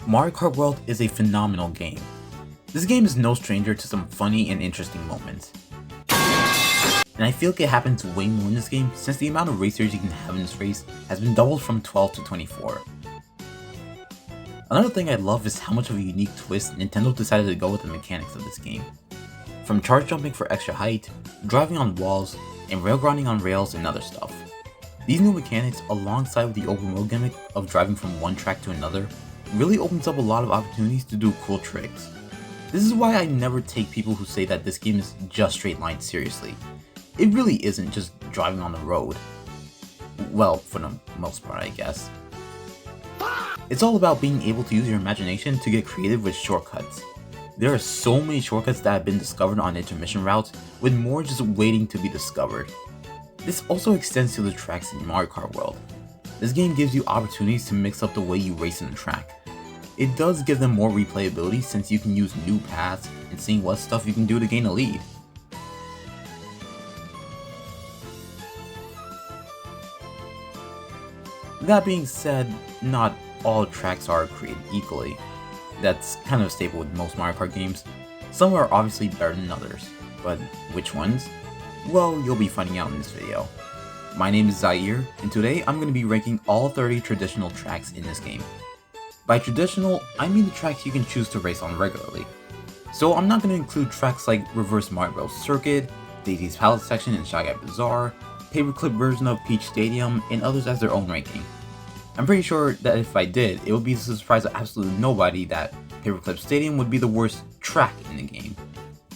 Mario Kart World is a phenomenal game. This game is no stranger to some funny and interesting moments. And I feel like it happens way more in this game since the amount of racers you can have in this race has been doubled from 12 to 24. Another thing I love is how much of a unique twist Nintendo decided to go with the mechanics of this game. From charge jumping for extra height, driving on walls, and railgunning on rails and other stuff. These new mechanics, alongside with the open world gimmick of driving from one track to another, really opens up a lot of opportunities to do cool tricks. This is why I never take people who say that this game is just straight line seriously. It really isn't just driving on the road. Well, for the most part, I guess. It's all about being able to use your imagination to get creative with shortcuts. There are so many shortcuts that have been discovered on intermission routes, with more just waiting to be discovered. This also extends to the tracks in Mario Kart World. This game gives you opportunities to mix up the way you race in the track. It does give them more replayability since you can use new paths and seeing what stuff you can do to gain a lead. That being said, not all tracks are created equally. That's kind of a staple with most Mario Kart games. Some are obviously better than others, but which ones? Well, you'll be finding out in this video. My name is Zaire, and today I'm going to be ranking all 30 traditional tracks in this game. By traditional, I mean the tracks you can choose to race on regularly. So I'm not going to include tracks like Reverse Mario Bros. Circuit, Daisy's Palace section in Shy Guy Bazaar, paperclip version of Peach Stadium, and others as their own ranking. I'm pretty sure that if I did, it would be a surprise to absolutely nobody that Paperclip Stadium would be the worst track in the game.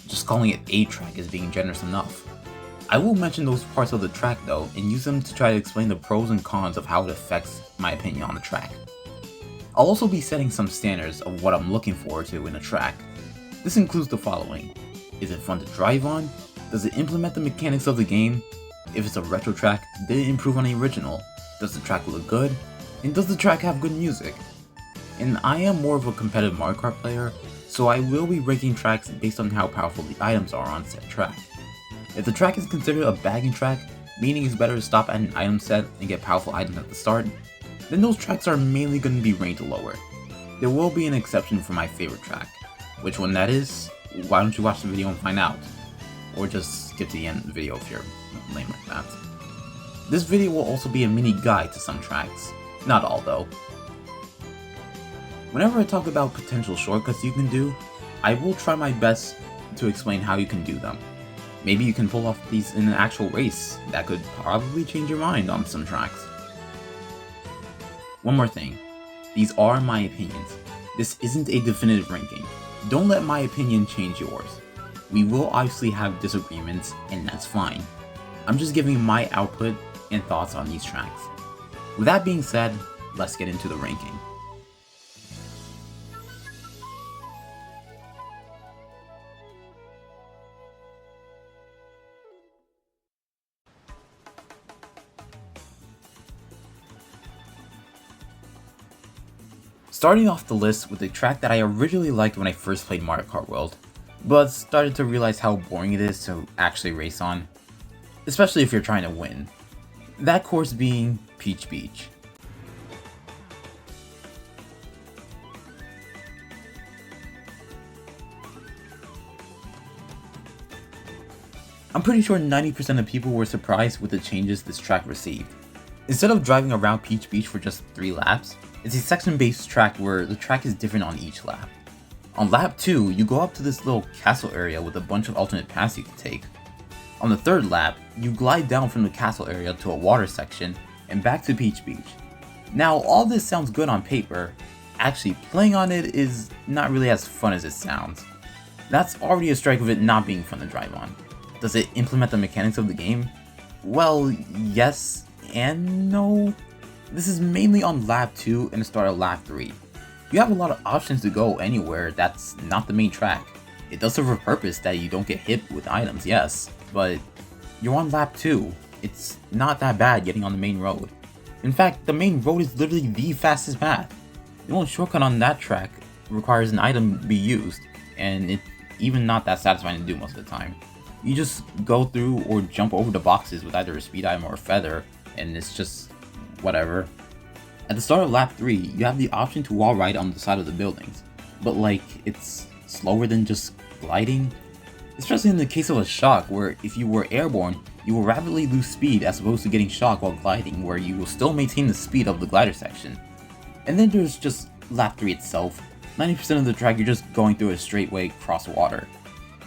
Just calling it a track is being generous enough. I will mention those parts of the track though, and use them to try to explain the pros and cons of how it affects my opinion on the track. I'll also be setting some standards of what I'm looking forward to in a track. This includes the following. Is it fun to drive on? Does it implement the mechanics of the game? If it's a retro track, did it improve on the original? Does the track look good? And does the track have good music? And I am more of a competitive Mario Kart player, so I will be ranking tracks based on how powerful the items are on said track. If the track is considered a bagging track, meaning it's better to stop at an item set and get powerful items at the start, then those tracks are mainly going to be ranked lower. There will be an exception for my favorite track. Which one that is? Why don't you watch the video and find out? Or just skip to the end of the video if you're lame like that. This video will also be a mini guide to some tracks. Not all though. Whenever I talk about potential shortcuts you can do, I will try my best to explain how you can do them. Maybe you can pull off these in an actual race. That could probably change your mind on some tracks. One more thing. These are my opinions. This isn't a definitive ranking. Don't let my opinion change yours. We will obviously have disagreements, and that's fine. I'm just giving my output and thoughts on these tracks. With that being said, let's get into the ranking. Starting off the list with a track that I originally liked when I first played Mario Kart World, but started to realize how boring it is to actually race on, especially if you're trying to win. That course being Peach Beach. I'm pretty sure 90% of people were surprised with the changes this track received. Instead of driving around Peach Beach for just 3 laps, it's a section-based track where the track is different on each lap. On lap 2, you go up to this little castle area with a bunch of alternate paths you can take. On the 3rd lap, you glide down from the castle area to a water section and back to Peach Beach. Now, all this sounds good on paper. Actually, playing on it is not really as fun as it sounds. That's already a strike of it not being fun to drive on. Does it implement the mechanics of the game? Well, yes and no. This is mainly on lap 2 and the start of lap 3. You have a lot of options to go anywhere that's not the main track. It does serve a purpose that you don't get hit with items, yes, but you're on lap 2. It's not that bad getting on the main road. In fact, the main road is literally the fastest path. The only shortcut on that track requires an item be used, and it's even not that satisfying to do most of the time. You just go through or jump over the boxes with either a speed item or a feather, and it's just whatever. At the start of lap 3, you have the option to wall ride on the side of the buildings, but like, it's slower than just gliding? Especially in the case of a shock, where if you were airborne, you will rapidly lose speed as opposed to getting shocked while gliding, where you will still maintain the speed of the glider section. And then there's just lap 3 itself. 90% of the track you're just going through a straightway across water.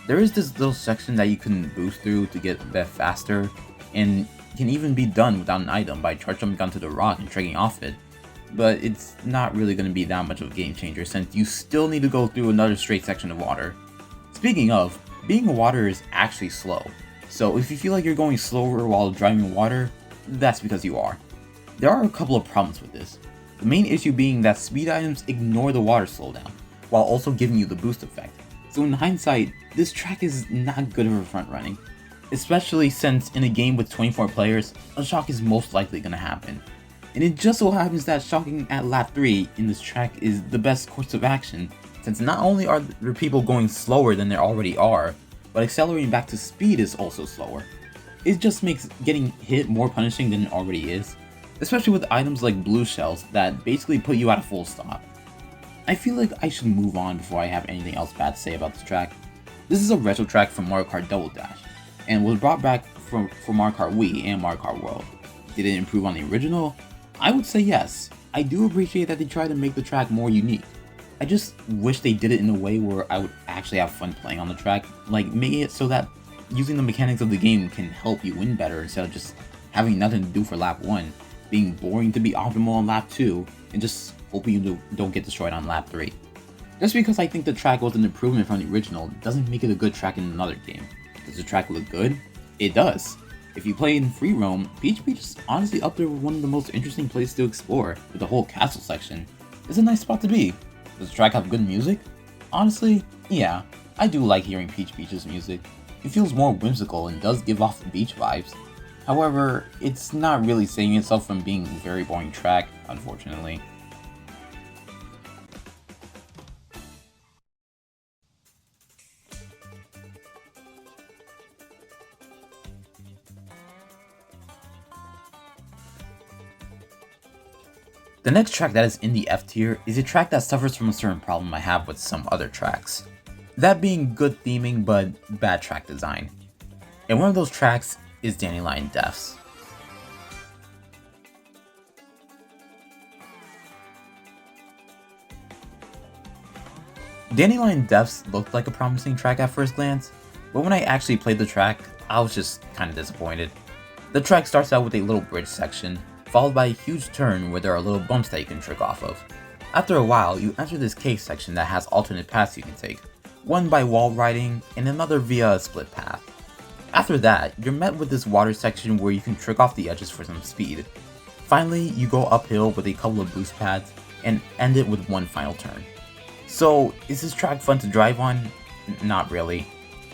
There is this little section that you can boost through to get a bit faster, and can even be done without an item by charge jumping onto the rock and tricking off it. But it's not really going to be that much of a game changer since you still need to go through another straight section of water. Speaking of, being in water is actually slow, so if you feel like you're going slower while driving water, that's because you are. There are a couple of problems with this. The main issue being that speed items ignore the water slowdown, while also giving you the boost effect. So in hindsight, this track is not good for front running, especially since in a game with 24 players, a shock is most likely going to happen. And it just so happens that shocking at lap 3 in this track is the best course of action, since not only are there people going slower than there already are, but accelerating back to speed is also slower. It just makes getting hit more punishing than it already is, especially with items like blue shells that basically put you at a full stop. I feel like I should move on before I have anything else bad to say about this track. This is a retro track from Mario Kart Double Dash, and was brought back for Mario Kart Wii and Mario Kart World. Did it improve on the original? I would say yes. I do appreciate that they tried to make the track more unique. I just wish they did it in a way where I would actually have fun playing on the track, like making it so that using the mechanics of the game can help you win better instead of just having nothing to do for lap 1, being boring to be optimal on lap 2, and just hoping you don't get destroyed on lap 3. Just because I think the track was an improvement from the original doesn't make it a good track in another game. Does the track look good? It does. If you play in free roam, Peach Beach is honestly up there with one of the most interesting places to explore, with the whole castle section. It's a nice spot to be. Does the track have good music? Honestly, yeah, I do like hearing Peach Beach's music. It feels more whimsical and does give off the beach vibes. However, it's not really saving itself from being a very boring track, unfortunately. The next track that is in the F tier is a track that suffers from a certain problem I have with some other tracks. That being good theming but bad track design. And one of those tracks is Dandelion Deaths. Dandelion Deaths looked like a promising track at first glance, but when I actually played the track, I was just kinda disappointed. The track starts out with a little bridge section, followed by a huge turn where there are little bumps that you can trick off of. After a while, you enter this cave section that has alternate paths you can take, one by wall riding and another via a split path. After that, you're met with this water section where you can trick off the edges for some speed. Finally, you go uphill with a couple of boost pads and end it with one final turn. So, is this track fun to drive on? Not really.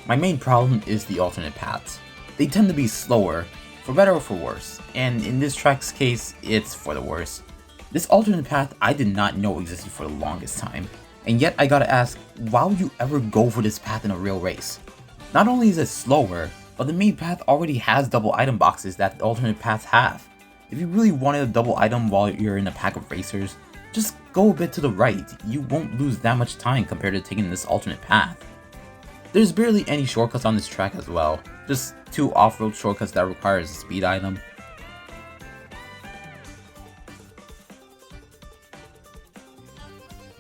My main problem is the alternate paths. They tend to be slower, for better or for worse, and in this track's case, it's for the worse. This alternate path I did not know existed for the longest time, and yet I gotta ask, why would you ever go for this path in a real race? Not only is it slower, but the main path already has double item boxes that the alternate paths have. If you really wanted a double item while you're in a pack of racers, just go a bit to the right, you won't lose that much time compared to taking this alternate path. There's barely any shortcuts on this track as well, just 2 off-road shortcuts that requires a speed item.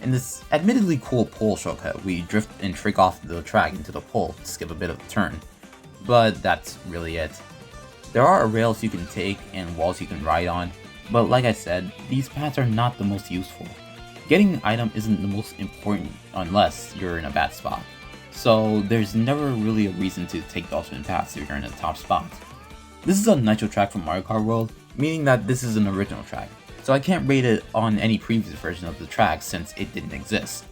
In this admittedly cool pole shortcut, we drift and trick off the track into the pole to skip a bit of the turn, but that's really it. There are rails you can take and walls you can ride on, but like I said, these paths are not the most useful. Getting an item isn't the most important unless you're in a bad spot, so there's never really a reason to take the alternate paths if you're in a top spot. This is a nitro track from Mario Kart World, meaning that this is an original track, so I can't rate it on any previous version of the track since it didn't exist.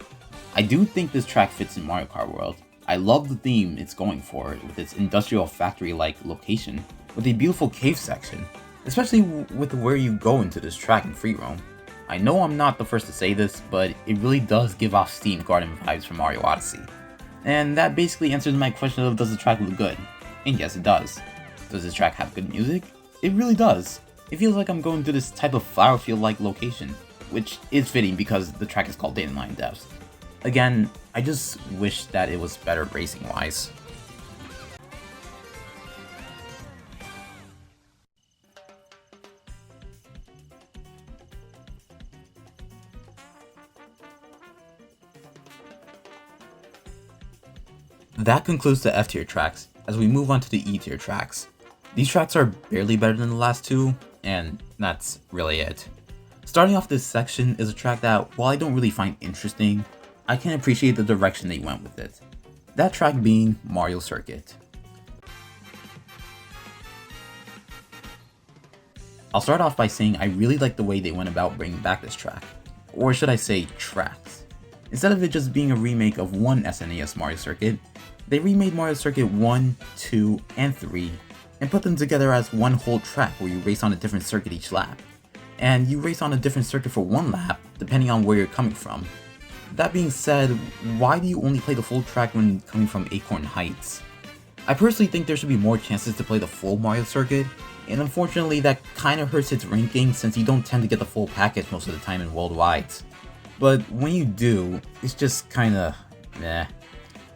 I do think this track fits in Mario Kart World. I love the theme it's going for with its industrial factory-like location, with a beautiful cave section, especially with where you go into this track in free roam. I know I'm not the first to say this, but it really does give off Steam Garden vibes from Mario Odyssey. And that basically answers my question of does the track look good? And yes, it does. Does this track have good music? It really does. It feels like I'm going through this type of flower field-like location, which is fitting because the track is called Dandelion Depths. Again, I just wish that it was better racing-wise. That concludes the F tier tracks, as we move on to the E tier tracks. These tracks are barely better than the last two, and that's really it. Starting off this section is a track that, while I don't really find interesting, I can appreciate the direction they went with it. That track being Mario Circuit. I'll start off by saying I really like the way they went about bringing back this track. Or should I say, tracks. Instead of it just being a remake of one SNES Mario Circuit, they remade Mario Circuit 1, 2, and 3, and put them together as one whole track where you race on a different circuit each lap. And you race on a different circuit for one lap, depending on where you're coming from. That being said, why do you only play the full track when coming from Acorn Heights? I personally think there should be more chances to play the full Mario Circuit, and unfortunately that kinda hurts its ranking since you don't tend to get the full package most of the time in Worldwides. But when you do, it's just kinda meh.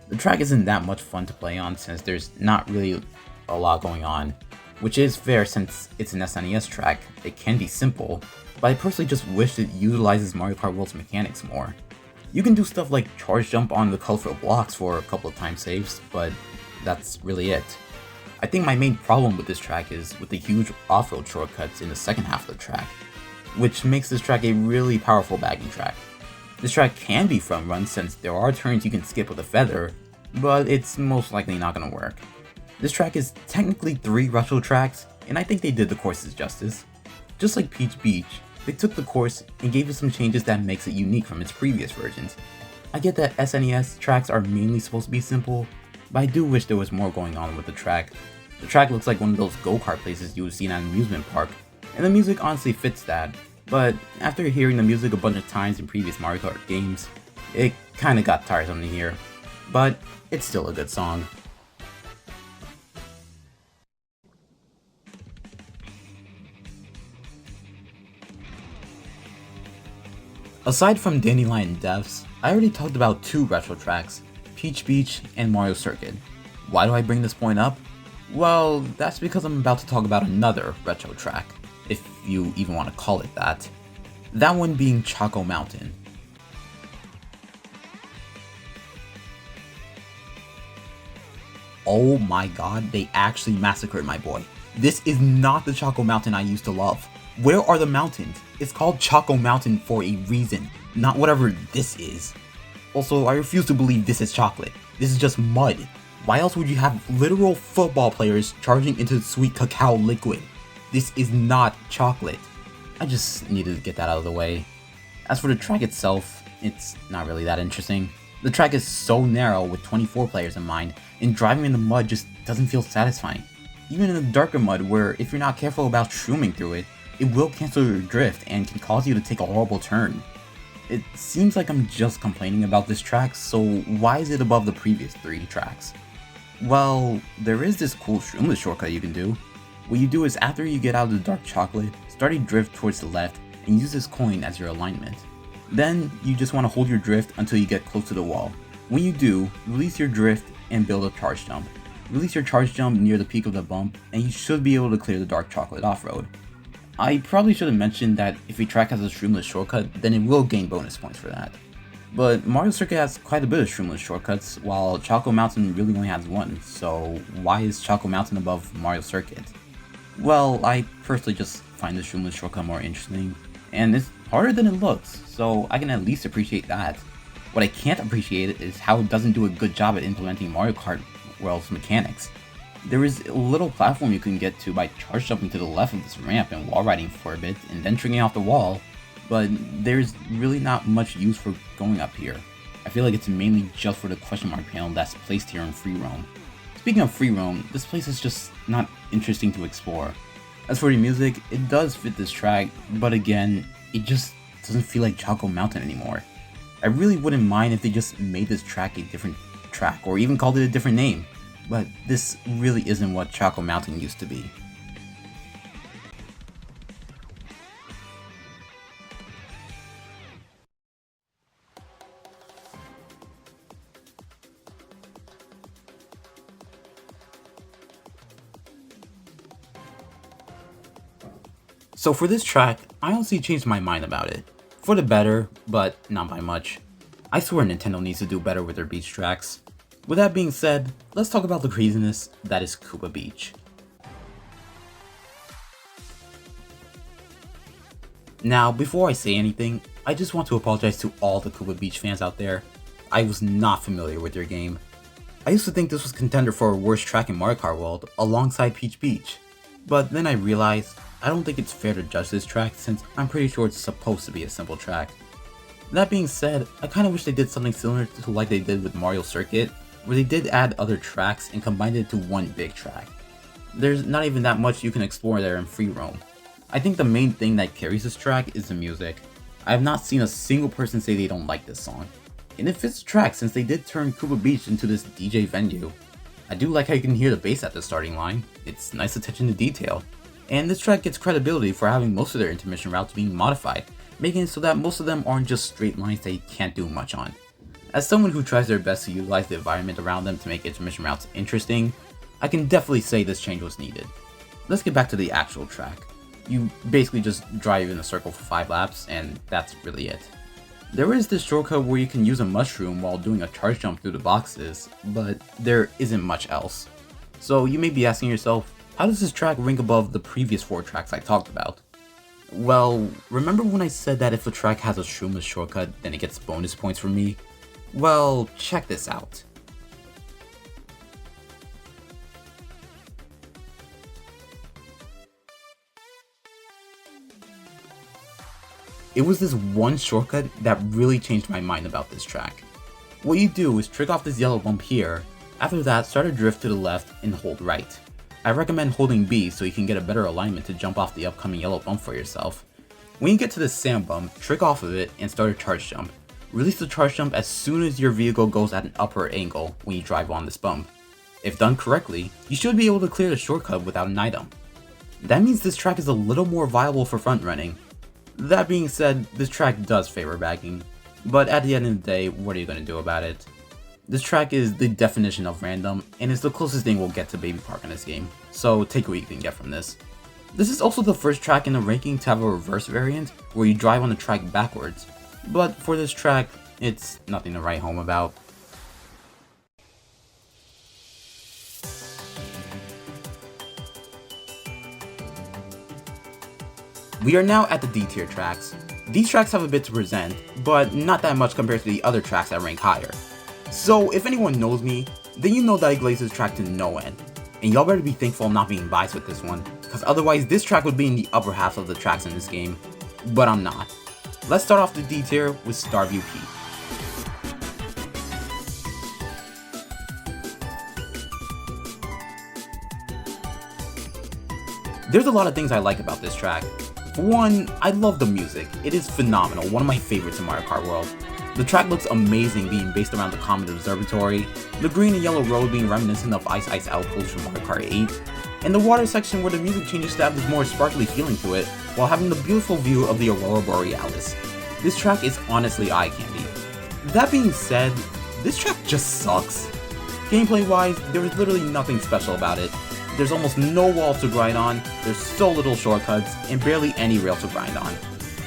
The track isn't that much fun to play on since there's not really a lot going on, which is fair since it's an SNES track. It can be simple, but I personally just wish it utilizes Mario Kart World's mechanics more. You can do stuff like charge jump on the colorful blocks for a couple of time saves, but that's really it. I think my main problem with this track is with the huge off-road shortcuts in the second half of the track, which makes this track a really powerful bagging track. This track can be front run since there are turns you can skip with a feather, but it's most likely not going to work. This track is technically 3 retro tracks, and I think they did the courses justice. Just like Peach Beach, they took the course and gave it some changes that makes it unique from its previous versions. I get that SNES tracks are mainly supposed to be simple, but I do wish there was more going on with the track. The track looks like one of those go-kart places you would see in an amusement park, and the music honestly fits that, but after hearing the music a bunch of times in previous Mario Kart games, it kinda got tiresome to hear. But it's still a good song. Aside from Dandelion Depths, I already talked about 2 retro tracks, Peach Beach and Mario Circuit. Why do I bring this point up? Well, that's because I'm about to talk about another retro track, if you even want to call it that. That one being Choco Mountain. Oh my god, they actually massacred my boy. This is not the Choco Mountain I used to love. Where are the mountains? It's called Choco Mountain for a reason, not whatever this is. Also, I refuse to believe this is chocolate. This is just mud. Why else would you have literal football players charging into sweet cacao liquid? This is not chocolate. I just needed to get that out of the way. As for the track itself, it's not really that interesting. The track is so narrow with 24 players in mind, and driving in the mud just doesn't feel satisfying. Even in the darker mud where if you're not careful about shrooming through it, it will cancel your drift and can cause you to take a horrible turn. It seems like I'm just complaining about this track, so why is it above the previous 3 tracks? Well, there is this cool shroomless shortcut you can do. What you do is after you get out of the dark chocolate, start a drift towards the left and use this coin as your alignment. Then you just want to hold your drift until you get close to the wall. When you do, release your drift and build a charge jump. Release your charge jump near the peak of the bump and you should be able to clear the dark chocolate off-road. I probably should have mentioned that if a track has a shroomless shortcut, then it will gain bonus points for that. But Mario Circuit has quite a bit of shroomless shortcuts, while Choco Mountain really only has one, so why is Choco Mountain above Mario Circuit? Well, I personally just find the shroomless shortcut more interesting, and it's harder than it looks, so I can at least appreciate that. What I can't appreciate is how it doesn't do a good job at implementing Mario Kart World's mechanics. There is a little platform you can get to by charge jumping to the left of this ramp and wall riding for a bit, and then triggering off the wall, but there's really not much use for going up here. I feel like it's mainly just for the question mark panel that's placed here in free roam. Speaking of free roam, this place is just not interesting to explore. As for the music, it does fit this track, but again, it just doesn't feel like Choco Mountain anymore. I really wouldn't mind if they just made this track a different track, or even called it a different name, but this really isn't what Choco Mountain used to be. So for this track, I honestly changed my mind about it. For the better, but not by much. I swear Nintendo needs to do better with their beach tracks. With that being said, let's talk about the craziness that is Koopa Beach. Now, before I say anything, I just want to apologize to all the Koopa Beach fans out there. I was not familiar with your game. I used to think this was contender for a worst track in Mario Kart World, alongside Peach Beach. But then I realized, I don't think it's fair to judge this track since I'm pretty sure it's supposed to be a simple track. That being said, I kinda wish they did something similar to like they did with Mario Circuit, where they did add other tracks and combined it to one big track. There's not even that much you can explore there in free roam. I think the main thing that carries this track is the music. I have not seen a single person say they don't like this song. And it fits the track since they did turn Koopa Beach into this DJ venue. I do like how you can hear the bass at the starting line, it's nice attention to detail. And this track gets credibility for having most of their intermission routes being modified, making it so that most of them aren't just straight lines that you can't do much on. As someone who tries their best to utilize the environment around them to make intermission routes interesting, I can definitely say this change was needed. Let's get back to the actual track. You basically just drive in a circle for 5 laps, and that's really it. There is this shortcut where you can use a mushroom while doing a charge jump through the boxes, but there isn't much else. So you may be asking yourself, how does this track rank above the previous 4 tracks I talked about? Well, remember when I said that if a track has a shroomless shortcut, then it gets bonus points from me? Well, check this out. It was this one shortcut that really changed my mind about this track. What you do is trick off this yellow bump here, after that start a drift to the left and hold right. I recommend holding B so you can get a better alignment to jump off the upcoming yellow bump for yourself. When you get to this sand bump, trick off of it and start a charge jump. Release the charge jump as soon as your vehicle goes at an upper angle when you drive on this bump. If done correctly, you should be able to clear the shortcut without an item. That means this track is a little more viable for front running. That being said, this track does favor bagging, but at the end of the day, what are you going to do about it? This track is the definition of random, and it's the closest thing we'll get to Baby Park in this game, so take what you can get from this. This is also the first track in the ranking to have a reverse variant, where you drive on the track backwards, but for this track, it's nothing to write home about. We are now at the D tier tracks. These tracks have a bit to present, but not that much compared to the other tracks that rank higher. So if anyone knows me, then you know that I glaze this track to no end. And y'all better be thankful I'm not being biased with this one, because otherwise this track would be in the upper half of the tracks in this game, but I'm not. Let's start off the D tier with Starview Peak. There's a lot of things I like about this track. For one, I love the music. It is phenomenal, one of my favorites in Mario Kart World. The track looks amazing being based around the Comet Observatory, the green and yellow road being reminiscent of Ice Ice Outpost from Mario Kart 8, and the water section where the music changes to have this more sparkly feeling to it, while having the beautiful view of the Aurora Borealis. This track is honestly eye candy. That being said, this track just sucks. Gameplay wise, there is literally nothing special about it. There's almost no walls to grind on, there's so little shortcuts, and barely any rail to grind on.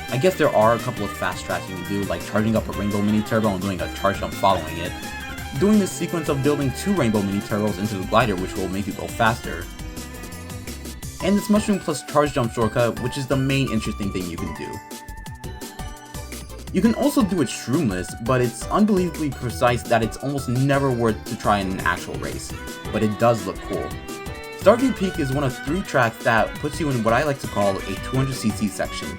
I guess there are a couple of fast tracks you can do, like charging up a Rainbow Mini Turbo and doing a charge jump following it. Doing this sequence of building 2 Rainbow Mini Turbos into the glider, which will make you go faster. And this mushroom plus charge jump shortcut, which is the main interesting thing you can do. You can also do it shroomless, but it's unbelievably precise that it's almost never worth to try in an actual race, but it does look cool. Starview Peak is one of 3 tracks that puts you in what I like to call a 200cc section,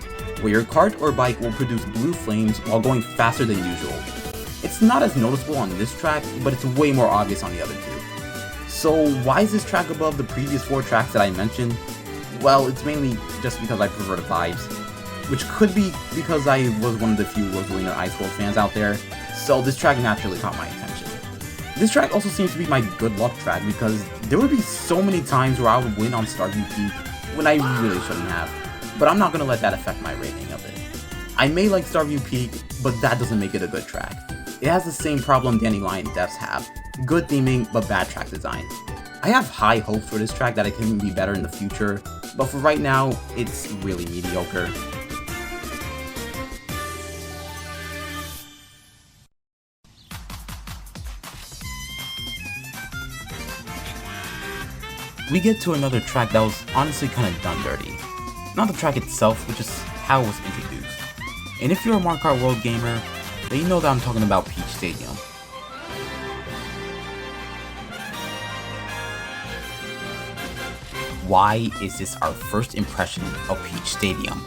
where your cart or bike will produce blue flames while going faster than usual. It's not as noticeable on this track, but it's way more obvious on the other 2. So why is this track above the previous 4 tracks that I mentioned? Well, it's mainly just because I prefer the vibes, which could be because I was one of the few Rosalina Ice World fans out there, so this track naturally caught my attention. This track also seems to be my good luck track because there would be so many times where I would win on Starview Peak when I really shouldn't have, but I'm not going to let that affect my rating of it. I may like Starview Peak, but that doesn't make it a good track. It has the same problem Dandelion Depths have, good theming but bad track design. I have high hopes for this track that it can be better in the future, but for right now, it's really mediocre. We get to another track that was honestly kinda done dirty. Not the track itself, but just how it was introduced. And if you're a Mario Kart World gamer, then you know that I'm talking about Peach Stadium. Why is this our first impression of Peach Stadium?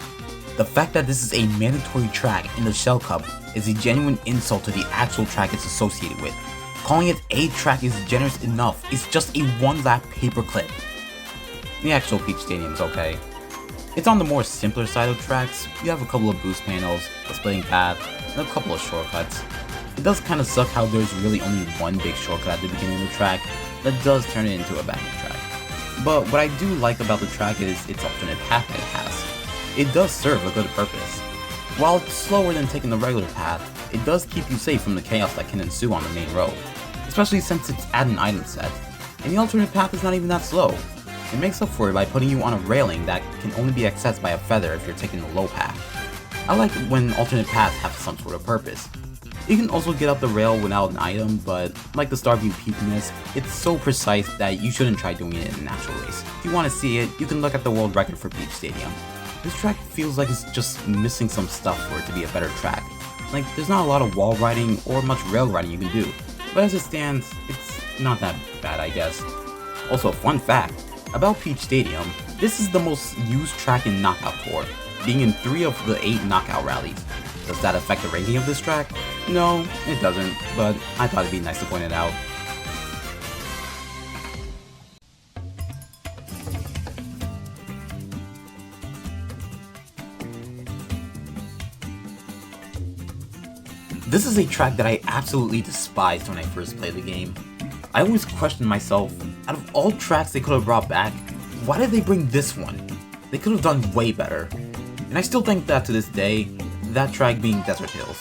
The fact that this is a mandatory track in the Shell Cup is a genuine insult to the actual track it's associated with. Calling it a track is generous enough, it's just a one-lap paperclip. The actual Peach Stadium is okay. It's on the more simpler side of tracks. You have a couple of boost panels, a splitting path, and a couple of shortcuts. It does kinda suck how there's really only one big shortcut at the beginning of the track that does turn it into a backing track. But what I do like about the track is its alternate path that it has. It does serve a good purpose. While it's slower than taking the regular path, it does keep you safe from the chaos that can ensue on the main road, especially since it's at an item set, and the alternate path is not even that slow. It makes up for it by putting you on a railing that can only be accessed by a feather if you're taking the low path. I like it when alternate paths have some sort of purpose. You can also get up the rail without an item, but like the Starview peepiness, it's so precise that you shouldn't try doing it in an actual race. If you want to see it, you can look at the world record for Peach Stadium. This track feels like it's just missing some stuff for it to be a better track. Like, there's not a lot of wall riding or much rail riding you can do, but as it stands, it's not that bad, I guess. Also, fun fact about Peach Stadium, this is the most used track in Knockout Tour, being in 3 of the 8 Knockout rallies. Does that affect the ranking of this track? No, it doesn't, but I thought it'd be nice to point it out. This is a track that I absolutely despised when I first played the game. I always questioned myself, out of all tracks they could have brought back, why did they bring this one? They could have done way better. And I still think that to this day, that track being Desert Hills.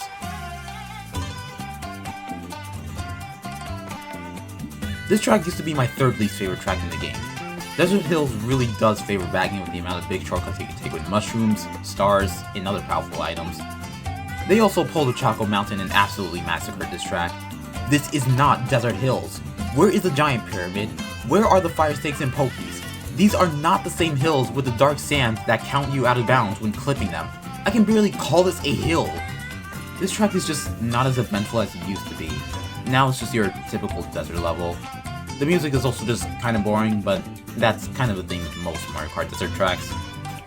This track used to be my 3rd least favorite track in the game. Desert Hills really does favor bagging with the amount of big shortcuts you can take with mushrooms, stars, and other powerful items. They also pulled the Choco Mountain and absolutely massacred this track. This is not Desert Hills. Where is the giant pyramid? Where are the fire stakes and pokies? These are not the same hills with the dark sands that count you out of bounds when clipping them. I can barely call this a hill. This track is just not as eventful as it used to be. Now it's just your typical desert level. The music is also just kinda boring, but that's kind of the thing with most Mario Kart desert tracks.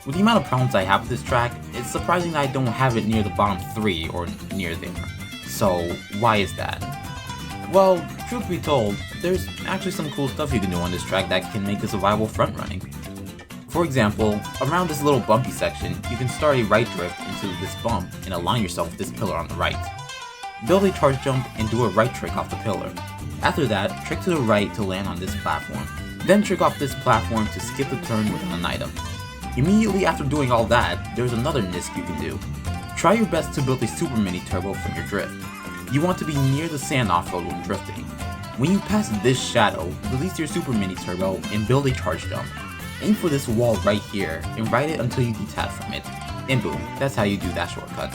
With the amount of problems I have with this track, it's surprising that I don't have it near the bottom 3 or near there. So why is that? Well, truth be told, there's actually some cool stuff you can do on this track that can make this a viable front running. For example, around this little bumpy section, you can start a right drift into this bump and align yourself with this pillar on the right. Build a charge jump and do a right trick off the pillar. After that, trick to the right to land on this platform. Then trick off this platform to skip the turn with an item. Immediately after doing all that, there's another NISC you can do. Try your best to build a super mini turbo from your drift. You want to be near the sand off-road when drifting. When you pass this shadow, release your super mini turbo and build a charge jump. Aim for this wall right here and ride it until you detach from it. And boom, that's how you do that shortcut.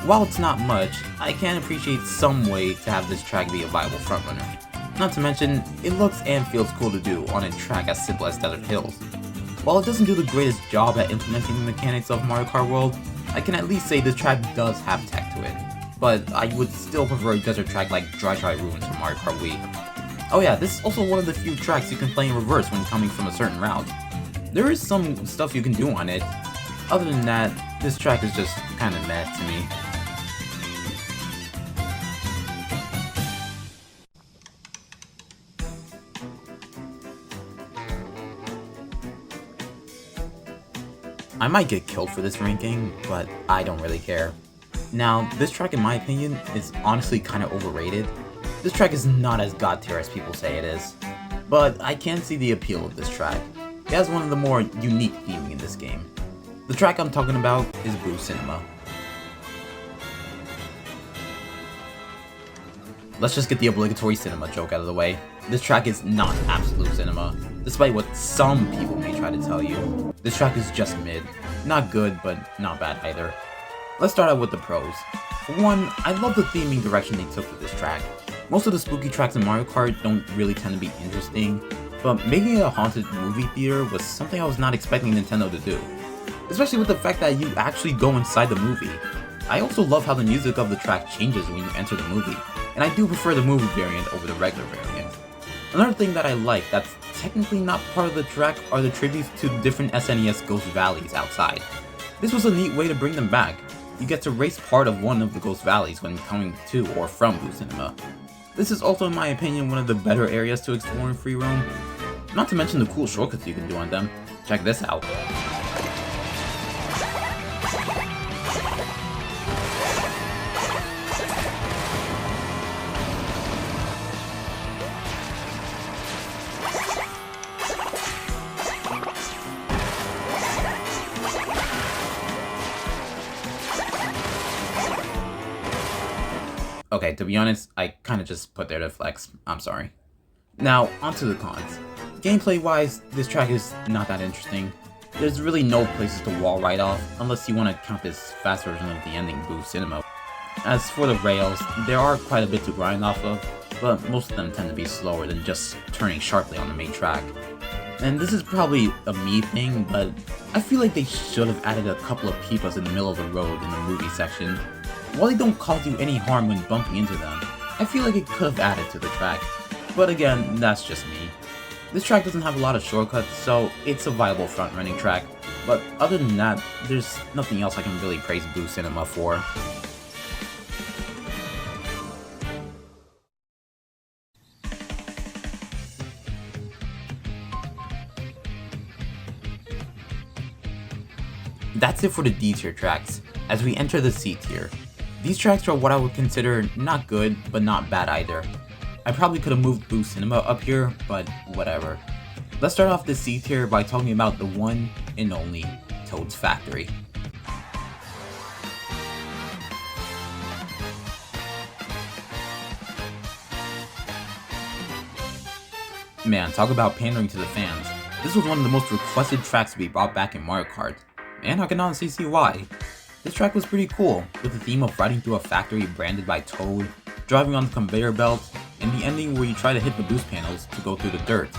While it's not much, I can appreciate some way to have this track be a viable frontrunner. Not to mention, it looks and feels cool to do on a track as simple as Desert Hills. While it doesn't do the greatest job at implementing the mechanics of Mario Kart World, I can at least say this track does have tech to it. But I would still prefer a desert track like Dry Dry Ruins from Mario Kart Wii. Oh yeah, this is also one of the few tracks you can play in reverse when coming from a certain route. There is some stuff you can do on it. Other than that, this track is just kinda meh to me. I might get killed for this ranking, but I don't really care. Now, this track in my opinion is honestly kinda overrated. This track is not as god tier as people say it is, but I can see the appeal of this track. It has one of the more unique theming in this game. The track I'm talking about is Boo Cinema. Let's just get the obligatory cinema joke out of the way. This track is not absolute cinema, despite what some people may try to tell you. This track is just mid. Not good, but not bad either. Let's start out with the pros. For one, I love the theming direction they took with this track. Most of the spooky tracks in Mario Kart don't really tend to be interesting, but making it a haunted movie theater was something I was not expecting Nintendo to do. Especially with the fact that you actually go inside the movie. I also love how the music of the track changes when you enter the movie, and I do prefer the movie variant over the regular variant. Another thing that I like that's technically not part of the track are the tributes to different SNES Ghost Valleys outside. This was a neat way to bring them back. You get to race part of one of the Ghost Valleys when coming to or from Blue Cinema. This is also in my opinion one of the better areas to explore in free roam. Not to mention the cool shortcuts you can do on them. Check this out. Okay, to be honest, I kinda just put there to flex. I'm sorry. Now, onto the cons. Gameplay-wise, this track is not that interesting. There's really no places to wall ride off, unless you want to count this fast version of the ending Blue Cinema. As for the rails, there are quite a bit to grind off of, but most of them tend to be slower than just turning sharply on the main track. And this is probably a me thing, but I feel like they should have added a couple of peepas in the middle of the road in the movie section. While they don't cause you any harm when bumping into them, I feel like it could have added to the track. But again, that's just me. This track doesn't have a lot of shortcuts, so it's a viable front-running track, but other than that, there's nothing else I can really praise Blue Cinema for. That's it for the D tier tracks. As we enter the C tier, these tracks are what I would consider not good, but not bad either. I probably could have moved Blue Cinema up here, but whatever. Let's start off the C tier by talking about the one and only Toad's Factory. Man, talk about pandering to the fans. This was one of the most requested tracks to be brought back in Mario Kart, and I can honestly see why. This track was pretty cool, with the theme of riding through a factory branded by Toad, driving on the conveyor belt, and the ending where you try to hit the boost panels to go through the dirt.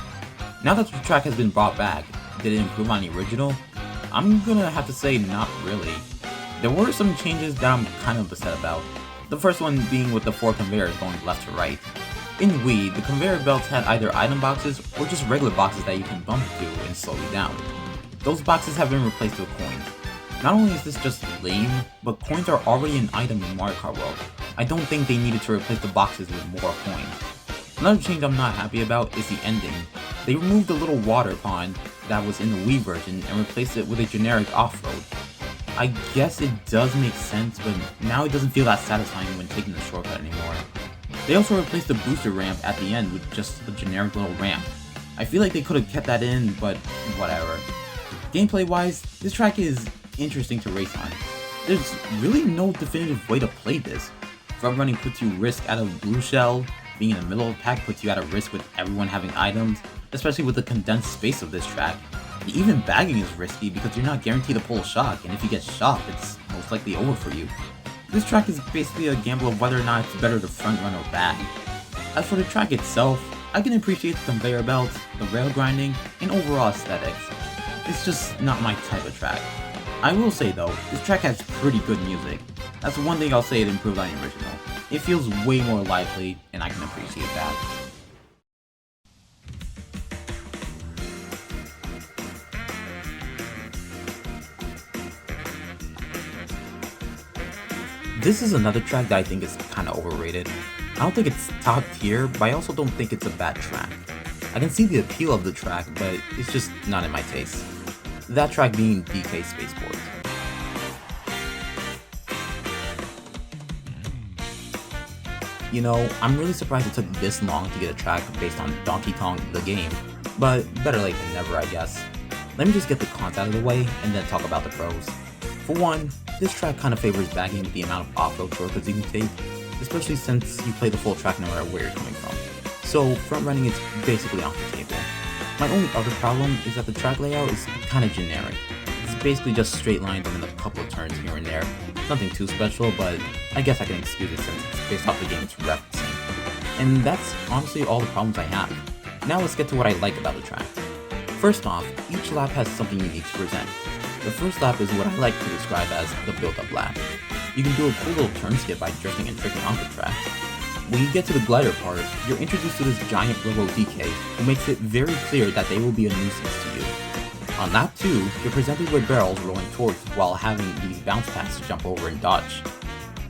Now that the track has been brought back, did it improve on the original? I'm gonna have to say not really. There were some changes that I'm kind of upset about. The first one being with the 4 conveyors going left to right. In Wii, the conveyor belts had either item boxes or just regular boxes that you can bump to and slow you down. Those boxes have been replaced with coins. Not only is this just lame, but coins are already an item in Mario Kart World. I don't think they needed to replace the boxes with more coins. Another change I'm not happy about is the ending. They removed the little water pond that was in the Wii version and replaced it with a generic off-road. I guess it does make sense, but now it doesn't feel that satisfying when taking the shortcut anymore. They also replaced the booster ramp at the end with just a generic little ramp. I feel like they could have kept that in, but whatever. Gameplay-wise, this track is interesting to race on. There's really no definitive way to play this. Front running puts you risk out of blue shell, being in the middle of the pack puts you at a risk with everyone having items, especially with the condensed space of this track. Even bagging is risky because you're not guaranteed to pull a shock, and if you get shocked, it's most likely over for you. This track is basically a gamble of whether or not it's better to front run or bag. As for the track itself, I can appreciate the conveyor belts, the rail grinding, and overall aesthetics. It's just not my type of track. I will say though, this track has pretty good music. That's one thing I'll say it improved on the original. It feels way more lively, and I can appreciate that. This is another track that I think is kinda overrated. I don't think it's top tier, but I also don't think it's a bad track. I can see the appeal of the track, but it's just not in my taste. That track being DK Spaceport. You know, I'm really surprised it took this long to get a track based on Donkey Kong the game, but better late than never, I guess. Let me just get the cons out of the way and then talk about the pros. For one, this track kind of favors bagging with the amount of off-road shortcuts you can take. especially since you play the full track no matter where you're coming from. So front running is basically off the table. My only other problem is that the track layout is kind of generic. It's basically just straight lines and then a couple of turns here and there. Nothing too special, but I guess I can excuse it since it's based off the game it's referencing. And that's honestly all the problems I have. Now let's get to what I like about the track. First off, each lap has something unique to present. The first lap is what I like to describe as the build-up lap. You can do a cool little turn skip by drifting and tricking off the track. When you get to the glider part, you're introduced to this giant Robo DK who makes it very clear that they will be a nuisance to you. On lap 2, you're presented with barrels rolling towards you while having these bounce pads to jump over and dodge.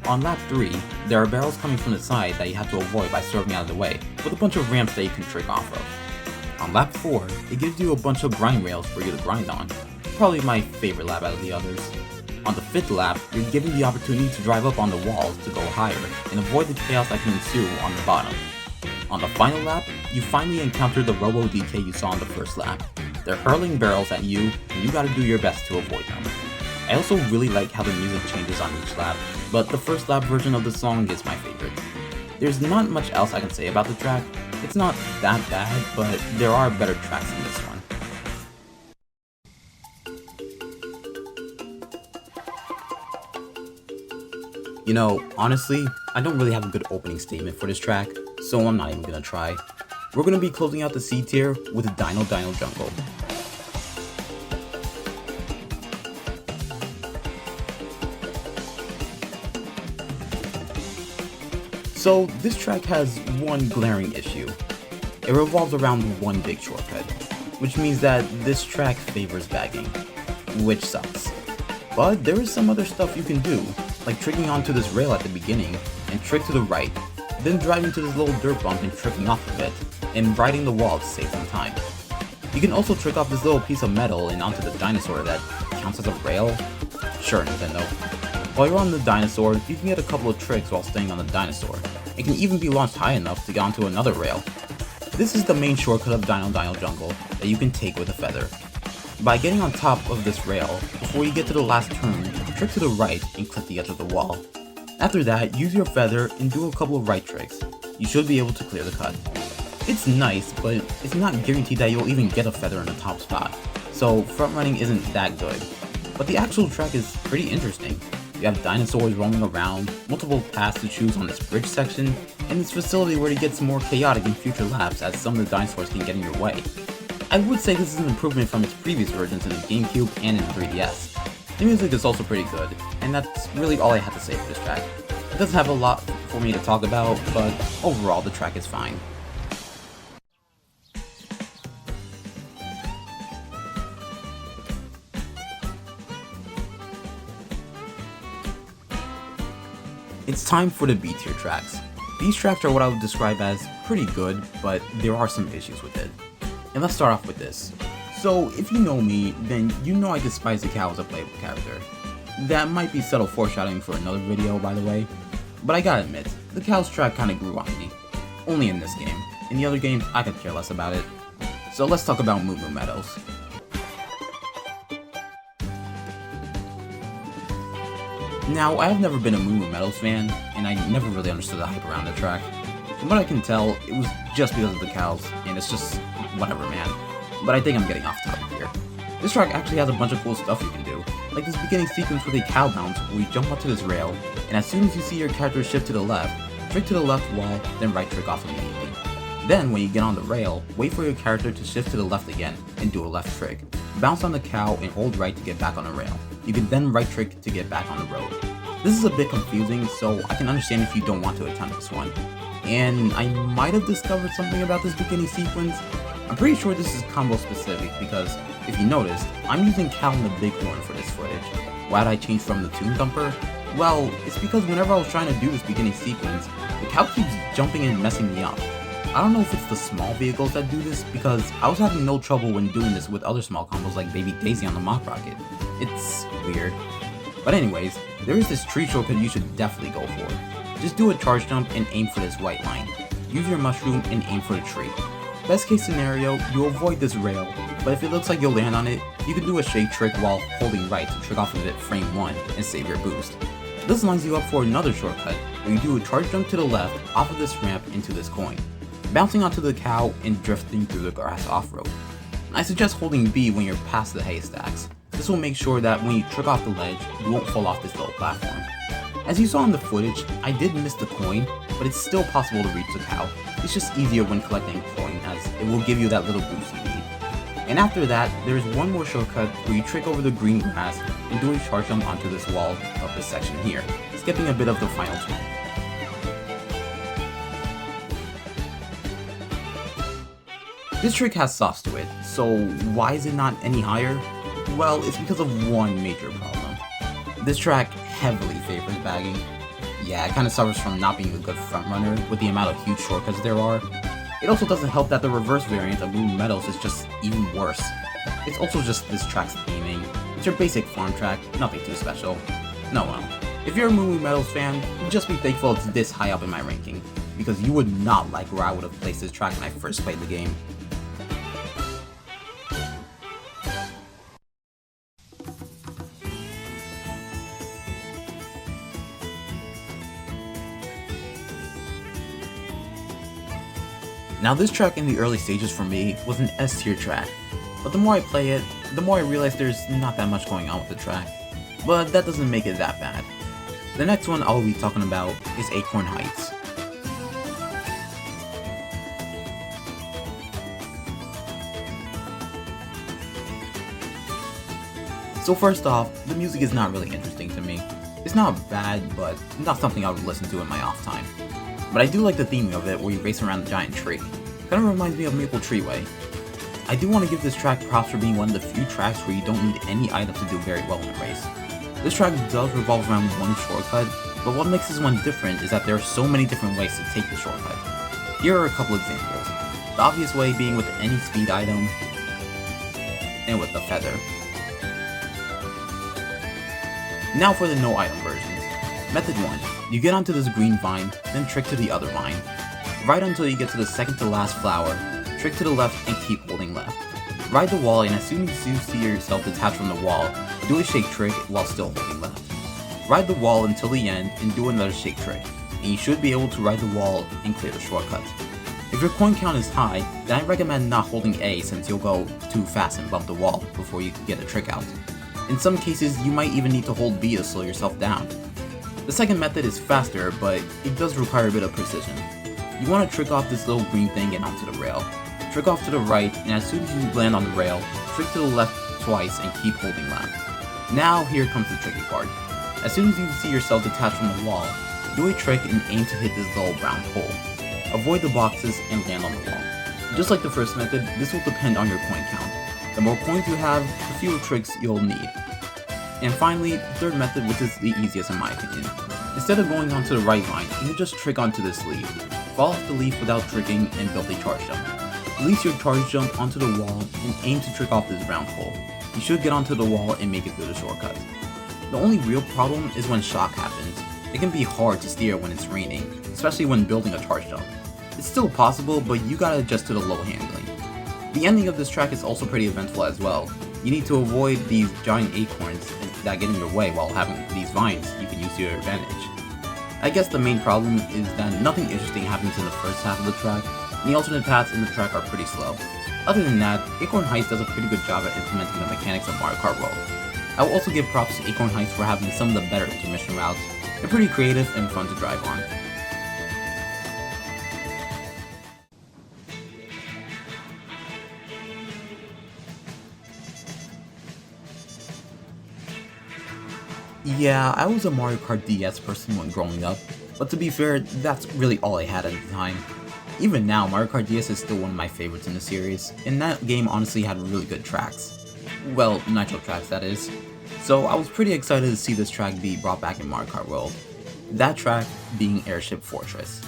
On lap 3, there are barrels coming from the side that you have to avoid by swerving out of the way, with a bunch of ramps that you can trick off of. On lap 4, it gives you a bunch of grind rails for you to grind on. Probably my favorite lap out of the others. On the 5th lap, you're given the opportunity to drive up on the walls to go higher and avoid the chaos that can ensue on the bottom. On the final lap, you finally encounter the Robo DK you saw on the first lap. They're hurling barrels at you, and you gotta do your best to avoid them. I also really like how the music changes on each lap, but the first lap version of the song is my favorite. There's not much else I can say about the track. It's not that bad, but there are better tracks than this one. You know, honestly, I don't really have a good opening statement for this track, so I'm not even gonna try. We're gonna be closing out the C tier with Dino Dino Jungle. So this track has one glaring issue. It revolves around one big shortcut, which means that this track favors bagging, which sucks. But there is some other stuff you can do, like tricking onto this rail at the beginning, and trick to the right, then driving to this little dirt bump and tricking off of it, and riding the wall to save some time. You can also trick off this little piece of metal and onto the dinosaur that counts as a rail. Sure, Nintendo. While you're on the dinosaur, you can get a couple of tricks while staying on the dinosaur. It can even be launched high enough to get onto another rail. This is the main shortcut of Dino Dino Jungle that you can take with a feather. By getting on top of this rail, before you get to the last turn, trick to the right and clip the edge of the wall. After that, use your feather and do a couple of right tricks. You should be able to clear the cut. It's nice, but it's not guaranteed that you'll even get a feather in the top spot, so front running isn't that good. But the actual track is pretty interesting. You have dinosaurs roaming around, multiple paths to choose on this bridge section, and this facility where it gets more chaotic in future laps as some of the dinosaurs can get in your way. I would say this is an improvement from its previous versions in the GameCube and in the 3DS. The music is also pretty good, and that's really all I have to say for this track. It doesn't have a lot for me to talk about, but overall the track is fine. It's time for the B tier tracks. These tracks are what I would describe as pretty good, but there are some issues with it. And let's start off with this. So if you know me, then you know I despise the cow as a playable character. That might be subtle foreshadowing for another video, by the way, but I gotta admit, the cow's track kinda grew on me. Only in this game. In the other games, I could care less about it. So let's talk about Moo Moo Meadows. Now, I have never been a Moo Moo Meadows fan, and I never really understood the hype around the track. From what I can tell, it was just because of the cows, and it's just whatever, man. But I think I'm getting off topic here. This track actually has a bunch of cool stuff you can do, like this beginning sequence with a cow bounce where you jump onto this rail, and as soon as you see your character shift to the left, trick to the left wall, then right trick off immediately. Then, when you get on the rail, wait for your character to shift to the left again, and do a left trick. Bounce on the cow and hold right to get back on the rail. You can then right trick to get back on the road. This is a bit confusing, so I can understand if you don't want to attempt this one. And I might have discovered something about this beginning sequence. I'm pretty sure this is combo specific because, if you noticed, I'm using Cal and the Bighorn for this footage. Why did I change from the Toon Thumper? Well, it's because whenever I was trying to do this beginning sequence, the cow keeps jumping and messing me up. I don't know if it's the small vehicles that do this, because I was having no trouble when doing this with other small combos like Baby Daisy on the Mock Rocket. It's weird. But anyways, there is this tree shortcut you should definitely go for. Just do a charge jump and aim for this white line. Use your mushroom and aim for the tree. Best case scenario, you avoid this rail, but if it looks like you'll land on it, you can do a shake trick while holding right to trick off of it frame 1 and save your boost. This lines you up for another shortcut, where you do a charge jump to the left off of this ramp into this coin, bouncing onto the cow and drifting through the grass off-road. I suggest holding B when you're past the haystacks. This will make sure that when you trick off the ledge, you won't fall off this little platform. As you saw in the footage, I did miss the coin, but it's still possible to reach the cow. It's just easier when collecting coin, as it will give you that little boost you need. And after that, there is one more shortcut where you trick over the green grass and do a charge jump onto this wall of this section here, skipping a bit of the final turn. This trick has softs to it, so why is it not any higher? Well, it's because of one major problem. This track heavily favors bagging. Yeah, it kinda suffers from not being a good frontrunner with the amount of huge shortcuts there are. It also doesn't help that the reverse variant of Moon Meadows is just even worse. It's also just this track's theming. It's your basic farm track, nothing too special. No, well, if you're a Moon Meadows fan, just be thankful it's this high up in my ranking, because you would not like where I would have placed this track when I first played the game. Now this track in the early stages for me was an S tier track, but the more I play it, the more I realize there's not that much going on with the track, but that doesn't make it that bad. The next one I'll be talking about is Acorn Heights. So first off, the music is not really interesting to me. It's not bad, but not something I would listen to in my off time. But I do like the theming of it where you race around the giant tree. Kinda reminds me of Maple Treeway. I do want to give this track props for being one of the few tracks where you don't need any items to do very well in a race. This track does revolve around one shortcut, but what makes this one different is that there are so many different ways to take the shortcut. Here are a couple examples. The obvious way being with any speed item, and with the feather. Now for the no item versions. Method 1. You get onto this green vine, then trick to the other vine. Ride until you get to the second to last flower, trick to the left and keep holding left. Ride the wall, and as soon as you see yourself detach from the wall, do a shake trick while still holding left. Ride the wall until the end and do another shake trick, and you should be able to ride the wall and clear the shortcut. If your coin count is high, then I recommend not holding A since you'll go too fast and bump the wall before you can get a trick out. In some cases, you might even need to hold B to slow yourself down. The second method is faster, but it does require a bit of precision. You want to trick off this little green thing and onto the rail. Trick off to the right, and as soon as you land on the rail, trick to the left twice and keep holding left. Now here comes the tricky part. As soon as you see yourself detach from the wall, do a trick and aim to hit this little brown pole. Avoid the boxes and land on the wall. Just like the first method, this will depend on your coin count. The more coins you have, the fewer tricks you'll need. And finally, the third method, which is the easiest in my opinion. Instead of going onto the right line, you just trick onto this leaf. Fall off the leaf without tricking and build a charge jump. Release your charge jump onto the wall and aim to trick off this round pole. You should get onto the wall and make it through the shortcut. The only real problem is when shock happens. It can be hard to steer when it's raining, especially when building a charge jump. It's still possible, but you gotta adjust to the low handling. The ending of this track is also pretty eventful as well. You need to avoid these giant acorns that get in your way while having these vines you can use to your advantage. I guess the main problem is that nothing interesting happens in the first half of the track, and the alternate paths in the track are pretty slow. Other than that, Acorn Heights does a pretty good job at implementing the mechanics of Mario Kart World. I will also give props to Acorn Heights for having some of the better intermission routes. They're pretty creative and fun to drive on. Yeah, I was a Mario Kart DS person when growing up, but to be fair, that's really all I had at the time. Even now, Mario Kart DS is still one of my favorites in the series, and that game honestly had really good tracks. Well, nitro tracks that is. So I was pretty excited to see this track be brought back in Mario Kart World. That track being Airship Fortress.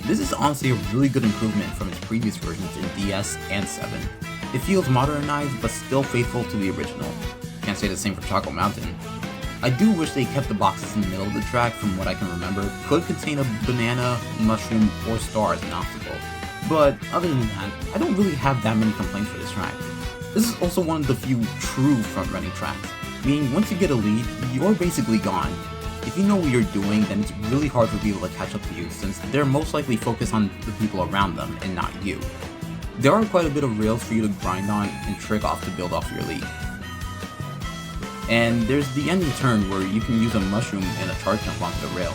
This is honestly a really good improvement from its previous versions in DS and 7. It feels modernized but still faithful to the original. Can't say the same for Choco Mountain. I do wish they kept the boxes in the middle of the track. From what I can remember, could contain a banana, mushroom, or star as an obstacle. But other than that, I don't really have that many complaints for this track. This is also one of the few true front-running tracks, meaning once you get a lead, you're basically gone. If you know what you're doing, then it's really hard for people to catch up to you since they're most likely focused on the people around them and not you. There are quite a bit of rails for you to grind on and trick off to build off your lead. And there's the ending turn where you can use a mushroom and a charge jump onto the rail.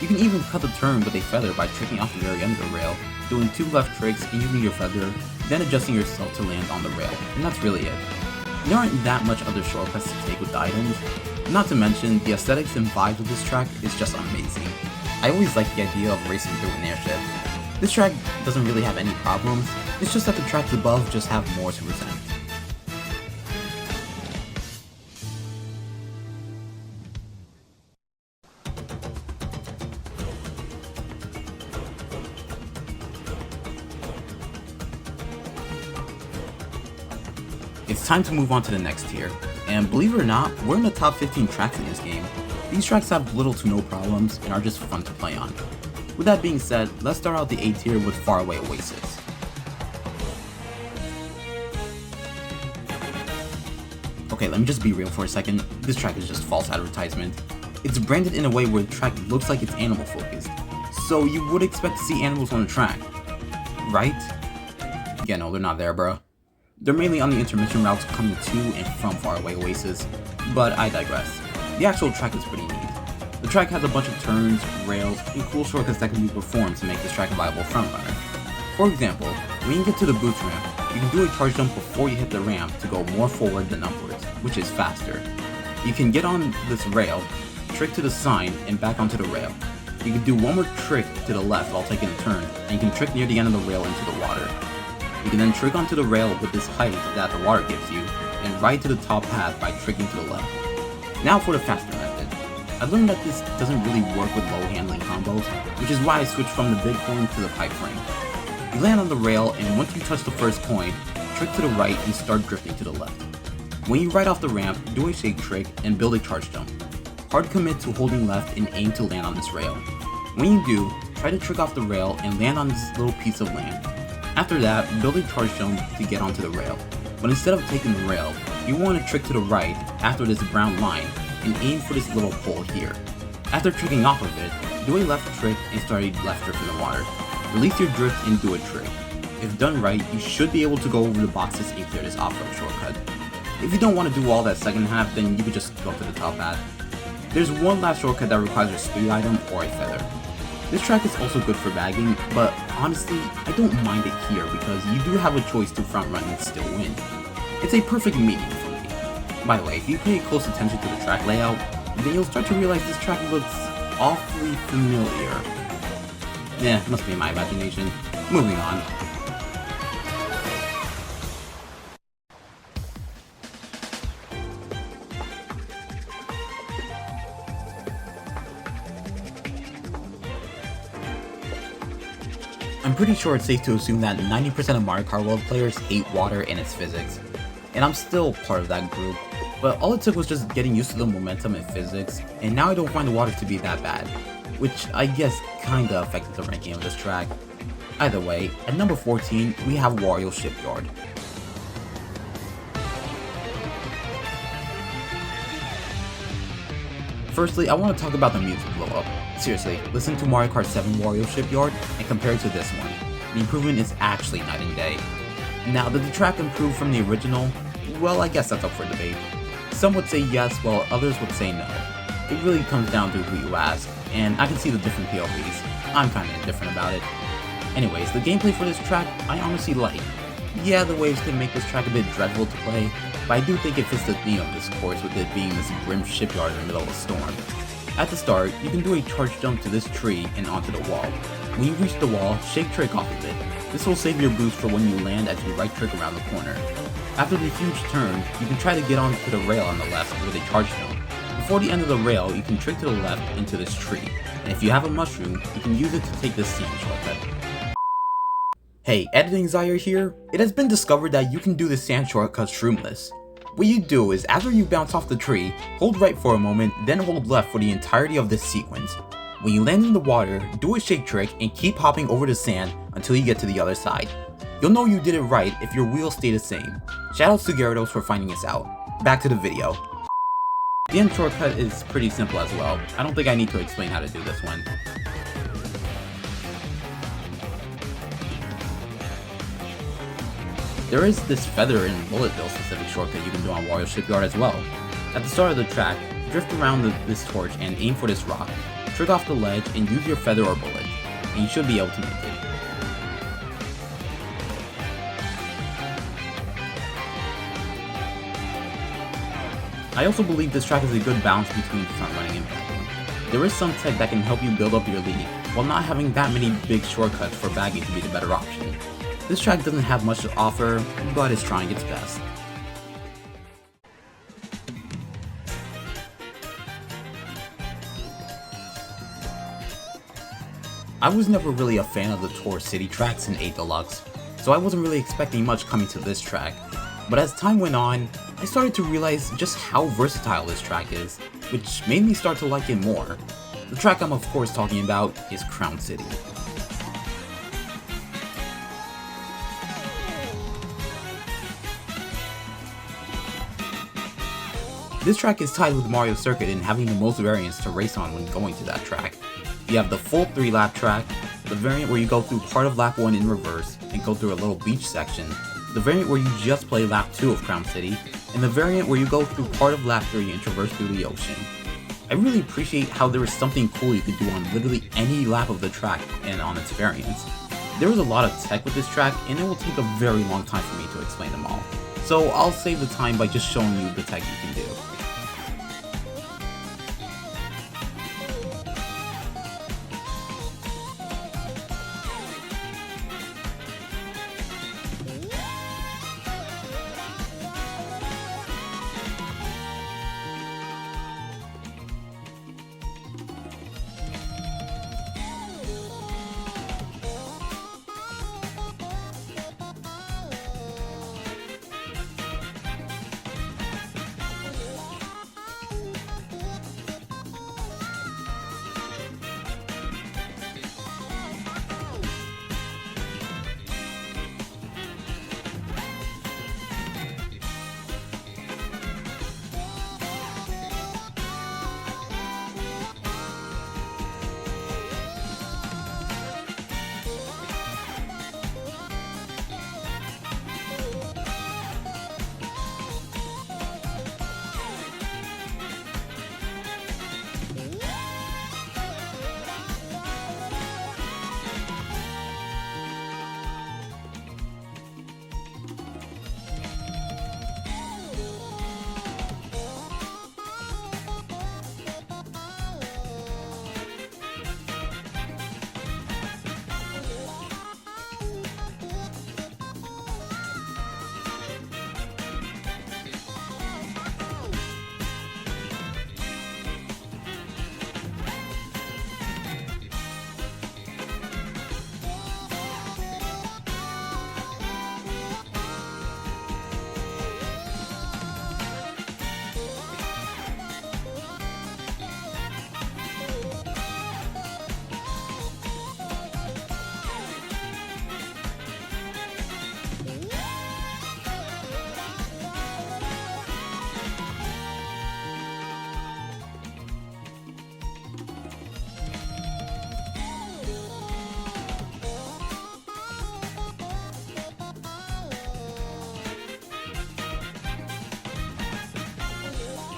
You can even cut the turn with a feather by tricking off the very end of the rail, doing 2 left tricks and using your feather, then adjusting yourself to land on the rail, and that's really it. There aren't that much other shortcuts to take with the items, not to mention the aesthetics and vibes of this track is just amazing. I always like the idea of racing through an airship. This track doesn't really have any problems, it's just that the tracks above just have more to present. It's time to move on to the next tier, and believe it or not, we're in the top 15 tracks in this game. These tracks have little to no problems and are just fun to play on. With that being said, let's start out the A tier with Faraway Oasis. Okay, let me just be real for a second, this track is just false advertisement. It's branded in a way where the track looks like it's animal focused, so you would expect to see animals on the track, right? Yeah, no, they're not there, bro. They're mainly on the intermission routes coming to and from Faraway Oasis, but I digress. The actual track is pretty neat. The track has a bunch of turns, rails, and cool shortcuts that can be performed to make this track a viable frontrunner. For example, when you get to the boost ramp, you can do a charge jump before you hit the ramp to go more forward than upwards, which is faster. You can get on this rail, trick to the sign, and back onto the rail. You can do one more trick to the left while taking a turn, and you can trick near the end of the rail into the water. You can then trick onto the rail with this height that the water gives you, and ride to the top path by tricking to the left. Now for the faster method. I learned that this doesn't really work with low handling combos, which is why I switched from the big coin to the pipe frame. You land on the rail, and once you touch the first coin, trick to the right and start drifting to the left. When you ride off the ramp, do a shake trick and build a charge jump. Hard commit to holding left and aim to land on this rail. When you do, try to trick off the rail and land on this little piece of land. After that, build a charge jump to get onto the rail, but instead of taking the rail, you want to trick to the right after this brown line and aim for this little pole here. After tricking off of it, do a left trick and start a left drift in the water. Release your drift and do a trick. If done right, you should be able to go over the boxes and clear this off-road shortcut. If you don't want to do all that second half, then you could just go to the top path. There's one last shortcut that requires a speed item or a feather. This track is also good for bagging, but honestly, I don't mind it here because you do have a choice to front run and still win. It's a perfect medium for me. By the way, if you pay close attention to the track layout, then you'll start to realize this track looks awfully familiar. Yeah, must be my imagination. Moving on. I'm pretty sure it's safe to assume that 90% of Mario Kart World players hate water and its physics, and I'm still part of that group, but all it took was just getting used to the momentum and physics, and now I don't find the water to be that bad, which I guess kinda affected the ranking of this track. Either way, at number 14, we have Wario Shipyard. Firstly, I want to talk about the music blow up. Seriously, listen to Mario Kart 7 Wario Shipyard and compare it to this one. The improvement is actually night and day. Now, did the track improve from the original? Well, I guess that's up for debate. Some would say yes, while others would say no. It really comes down to who you ask, and I can see the different POVs. I'm kinda indifferent about it. Anyways, the gameplay for this track, I honestly like. Yeah, the waves can make this track a bit dreadful to play, but I do think it fits the theme of this course with it being this grim shipyard in the middle of a storm. At the start, you can do a charge jump to this tree and onto the wall. When you reach the wall, shake trick off of it. This will save your boost for when you land as you right trick around the corner. After the huge turn, you can try to get onto the rail on the left with a charge jump. Before the end of the rail, you can trick to the left into this tree, and if you have a mushroom, you can use it to take this sand shortcut. Hey, editing Zaire here. It has been discovered that you can do the sand shortcut shroomless. What you do is after you bounce off the tree, hold right for a moment, then hold left for the entirety of this sequence. When you land in the water, do a shake trick and keep hopping over the sand until you get to the other side. You'll know you did it right if your wheels stay the same. Shoutouts to Gyarados for finding this out. Back to the video. The end shortcut is pretty simple as well. I don't think I need to explain how to do this one. There is this feather and bullet bill specific shortcut you can do on Wario Shipyard as well. At the start of the track, drift around this torch and aim for this rock. Trick off the ledge and use your feather or bullet, and you should be able to make it. I also believe this track is a good balance between front running and bagging. There is some tech that can help you build up your lead, while not having that many big shortcuts for bagging to be the better option. This track doesn't have much to offer, but is trying its best. I was never really a fan of the Tour City tracks in 8 Deluxe, so I wasn't really expecting much coming to this track. But as time went on, I started to realize just how versatile this track is, which made me start to like it more. The track I'm of course talking about is Crown City. This track is tied with Mario Circuit in having the most variants to race on when going to that track. You have the full 3-lap track, the variant where you go through part of lap 1 in reverse and go through a little beach section, the variant where you just play lap 2 of Crown City, and the variant where you go through part of lap 3 and traverse through the ocean. I really appreciate how there is something cool you can do on literally any lap of the track and on its variants. There is a lot of tech with this track and it will take a very long time for me to explain them all, so I'll save the time by just showing you the tech you can do.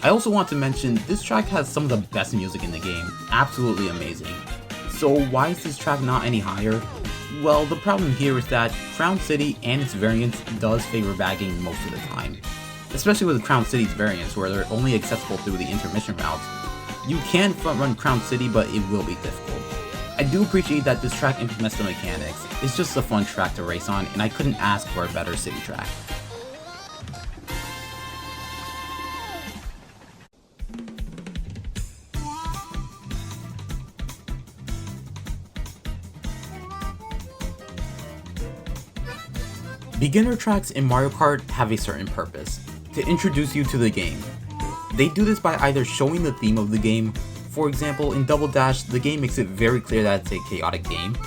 I also want to mention, this track has some of the best music in the game, absolutely amazing. So why is this track not any higher? Well, the problem here is that Crown City and its variants does favor bagging most of the time. Especially with Crown City's variants where they're only accessible through the intermission routes. You can front run Crown City, but it will be difficult. I do appreciate that this track implements the mechanics, it's just a fun track to race on and I couldn't ask for a better city track. Beginner tracks in Mario Kart have a certain purpose, to introduce you to the game. They do this by either showing the theme of the game, For example, in Double Dash, the game makes it very clear that it's a chaotic game,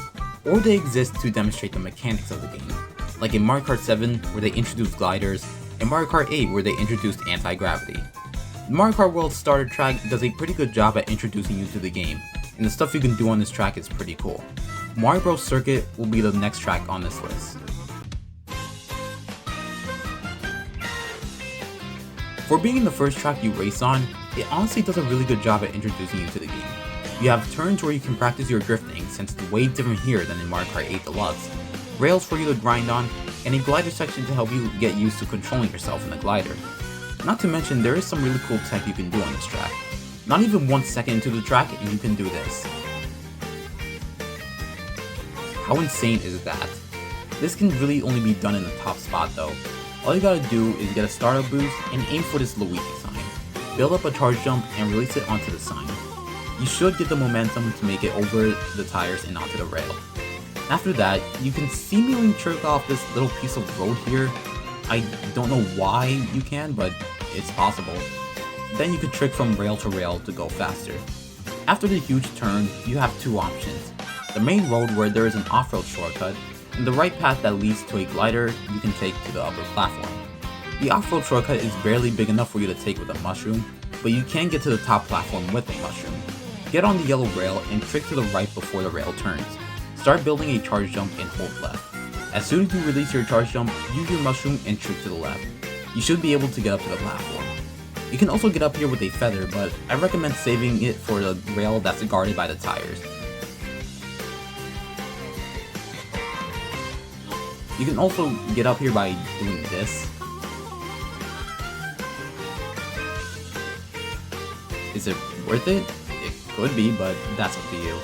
or they exist to demonstrate the mechanics of the game, like in Mario Kart 7 where they introduced gliders, and Mario Kart 8 where they introduced anti-gravity. The Mario Kart World starter track does a pretty good job at introducing you to the game, and the stuff you can do on this track is pretty cool. Mario Bros. Circuit will be the next track on this list. For being the first track you race on, it honestly does a really good job at introducing you to the game. You have turns where you can practice your drifting since it's way different here than in Mario Kart 8 Deluxe, rails for you to grind on, and a glider section to help you get used to controlling yourself in the glider. Not to mention there is some really cool tech you can do on this track. Not even 1 second into the track and you can do this. How insane is that? This can really only be done in the top spot though. All you gotta do is get a startup boost and aim for this Luigi sign. Build up a charge jump and release it onto the sign. You should get the momentum to make it over the tires and onto the rail. After that, you can seemingly trick off this little piece of road here. I don't know why you can, but it's possible. Then you can trick from rail to rail to go faster. After the huge turn, you have two options. The main road where there is an off-road shortcut, and the right path that leads to a glider you can take to the upper platform. The off-road shortcut is barely big enough for you to take with a mushroom, but you can get to the top platform with a mushroom. Get on the yellow rail and trick to the right before the rail turns. Start building a charge jump and hold left. As soon as you release your charge jump, use your mushroom and trick to the left. You should be able to get up to the platform. You can also get up here with a feather, but I recommend saving it for the rail that's guarded by the tires. You can also get up here by doing this. Is it worth it? It could be, but that's up to you.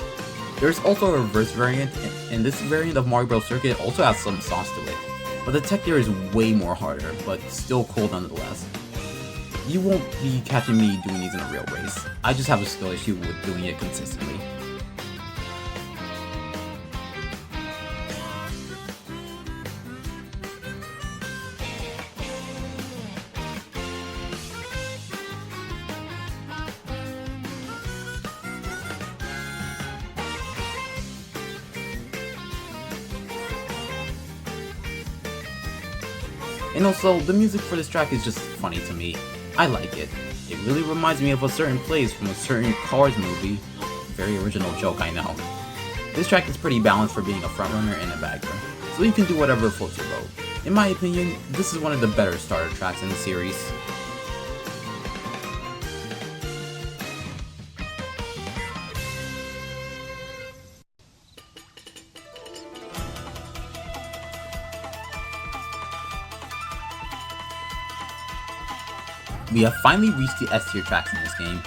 There's also a reverse variant, and this variant of Mario Bros. Circuit also has some sauce to it. But the tech there is way more harder, but still cool nonetheless. You won't be catching me doing these in a real race. I just have a skill issue with doing it consistently. And also, the music for this track is just funny to me. I like it. It really reminds me of a certain place from a certain Cars movie. Very original joke, I know. This track is pretty balanced for being a frontrunner and a bagger, so you can do whatever floats your boat. In my opinion, this is one of the better starter tracks in the series. We have finally reached the S tier tracks in this game.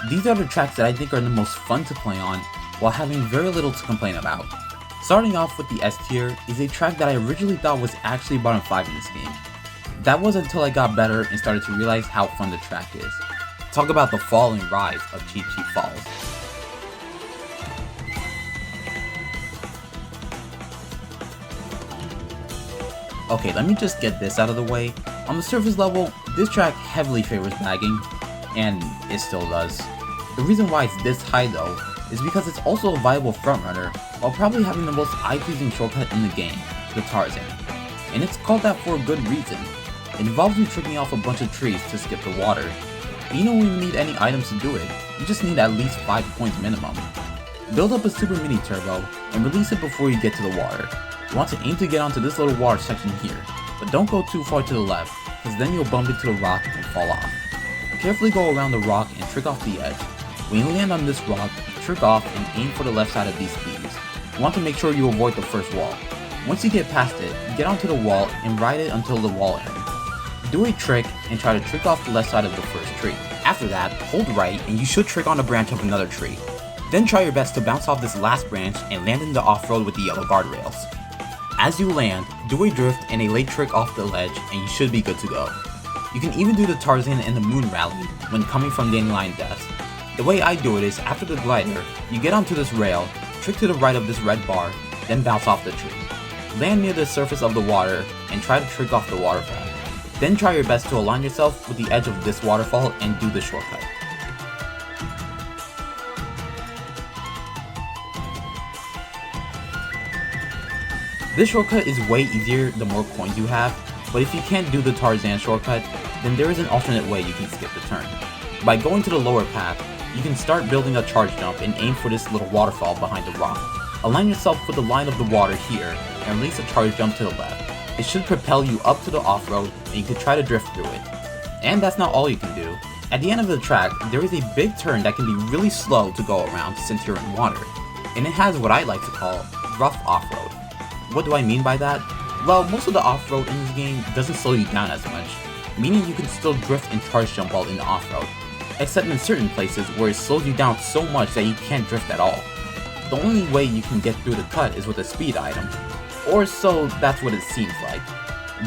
These are the tracks that I think are the most fun to play on, while having very little to complain about. Starting off with the S tier is a track that I originally thought was actually bottom 5 in this game. That was until I got better and started to realize how fun the track is. Talk about the fall and rise of Cheap Cheap Falls. Okay, let me just get this out of the way. On the surface level, this track heavily favors bagging, and it still does. The reason why it's this high though, is because it's also a viable frontrunner, while probably having the most eye-pleasing shortcut in the game, the Tarzan. And it's called that for a good reason. It involves you tricking off a bunch of trees to skip the water. But you don't even need any items to do it, you just need at least 5 points minimum. Build up a super mini turbo, and release it before you get to the water. You want to aim to get onto this little water section here, but don't go too far to the left, because then you'll bump into the rock and fall off. Carefully go around the rock and trick off the edge. When you land on this rock, trick off and aim for the left side of these leaves. You want to make sure you avoid the first wall. Once you get past it, get onto the wall and ride it until the wall ends. Do a trick and try to trick off the left side of the first tree. After that, hold right and you should trick on a branch of another tree. Then try your best to bounce off this last branch and land in the off-road with the yellow guardrails. As you land, do a drift and a late trick off the ledge and you should be good to go. You can even do the Tarzan and the Moon Rally when coming from Dandelion Deaths. The way I do it is, after the glider, you get onto this rail, trick to the right of this red bar, then bounce off the tree. Land near the surface of the water and try to trick off the waterfall. Then try your best to align yourself with the edge of this waterfall and do the shortcut. This shortcut is way easier the more coins you have, but if you can't do the Tarzan shortcut, then there is an alternate way you can skip the turn. By going to the lower path, you can start building a charge jump and aim for this little waterfall behind the rock. Align yourself with the line of the water here, and release a charge jump to the left. It should propel you up to the off-road, and you can try to drift through it. And that's not all you can do. At the end of the track, there is a big turn that can be really slow to go around since you're in water, and it has what I like to call rough off-road. What do I mean by that? Well, most of the off-road in this game doesn't slow you down as much, meaning you can still drift and charge jump while in the off-road, except in certain places where it slows you down so much that you can't drift at all. The only way you can get through the cut is with a speed item, or so that's what it seems like.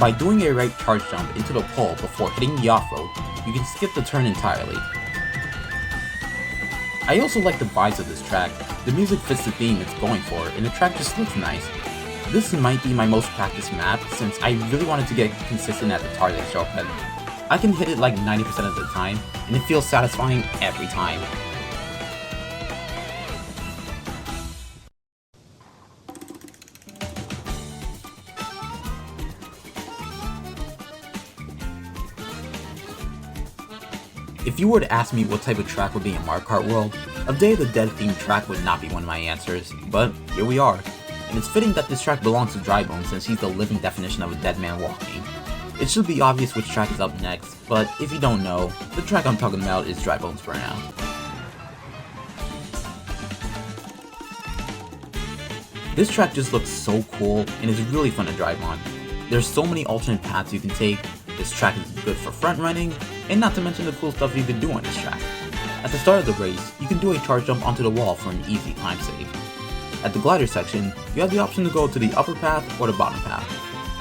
By doing a right charge jump into the pole before hitting the off-road, you can skip the turn entirely. I also like the vibes of this track. The music fits the theme it's going for, and the track just looks nice. This might be my most practiced map since I really wanted to get consistent at the Tarzan shortcut. I can hit it like 90% of the time, and it feels satisfying every time. If you were to ask me what type of track would be in Mario Kart World, a Day of the Dead themed track would not be one of my answers, but here we are. And it's fitting that this track belongs to Drybone since he's the living definition of a dead man walking. It should be obvious which track is up next, but if you don't know, the track I'm talking about is Drybone's Burnout. This track just looks so cool and is really fun to drive on. There's so many alternate paths you can take, this track is good for front running, and not to mention the cool stuff you can do on this track. At the start of the race, you can do a charge jump onto the wall for an easy time save. At the glider section, you have the option to go to the upper path or the bottom path.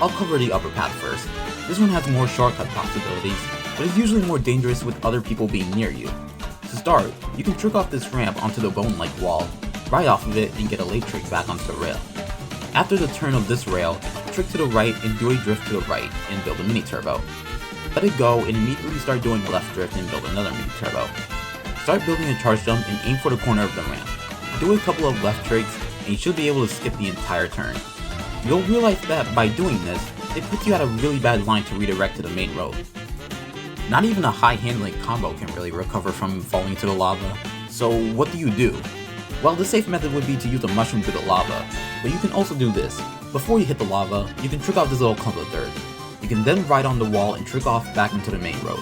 I'll cover the upper path first. This one has more shortcut possibilities, but is usually more dangerous with other people being near you. To start, you can trick off this ramp onto the bone-like wall, ride off of it and get a late trick back onto the rail. After the turn of this rail, trick to the right and do a drift to the right and build a mini turbo. Let it go and immediately start doing a left drift and build another mini turbo. Start building a charge jump and aim for the corner of the ramp. Do a couple of left tricks and you should be able to skip the entire turn. You'll realize that by doing this, it puts you at a really bad line to redirect to the main road. Not even a high handling combo can really recover from falling into the lava, so what do? Well, the safe method would be to use a mushroom through the lava, but you can also do this. Before you hit the lava, you can trick off this little clump of dirt. You can then ride on the wall and trick off back into the main road.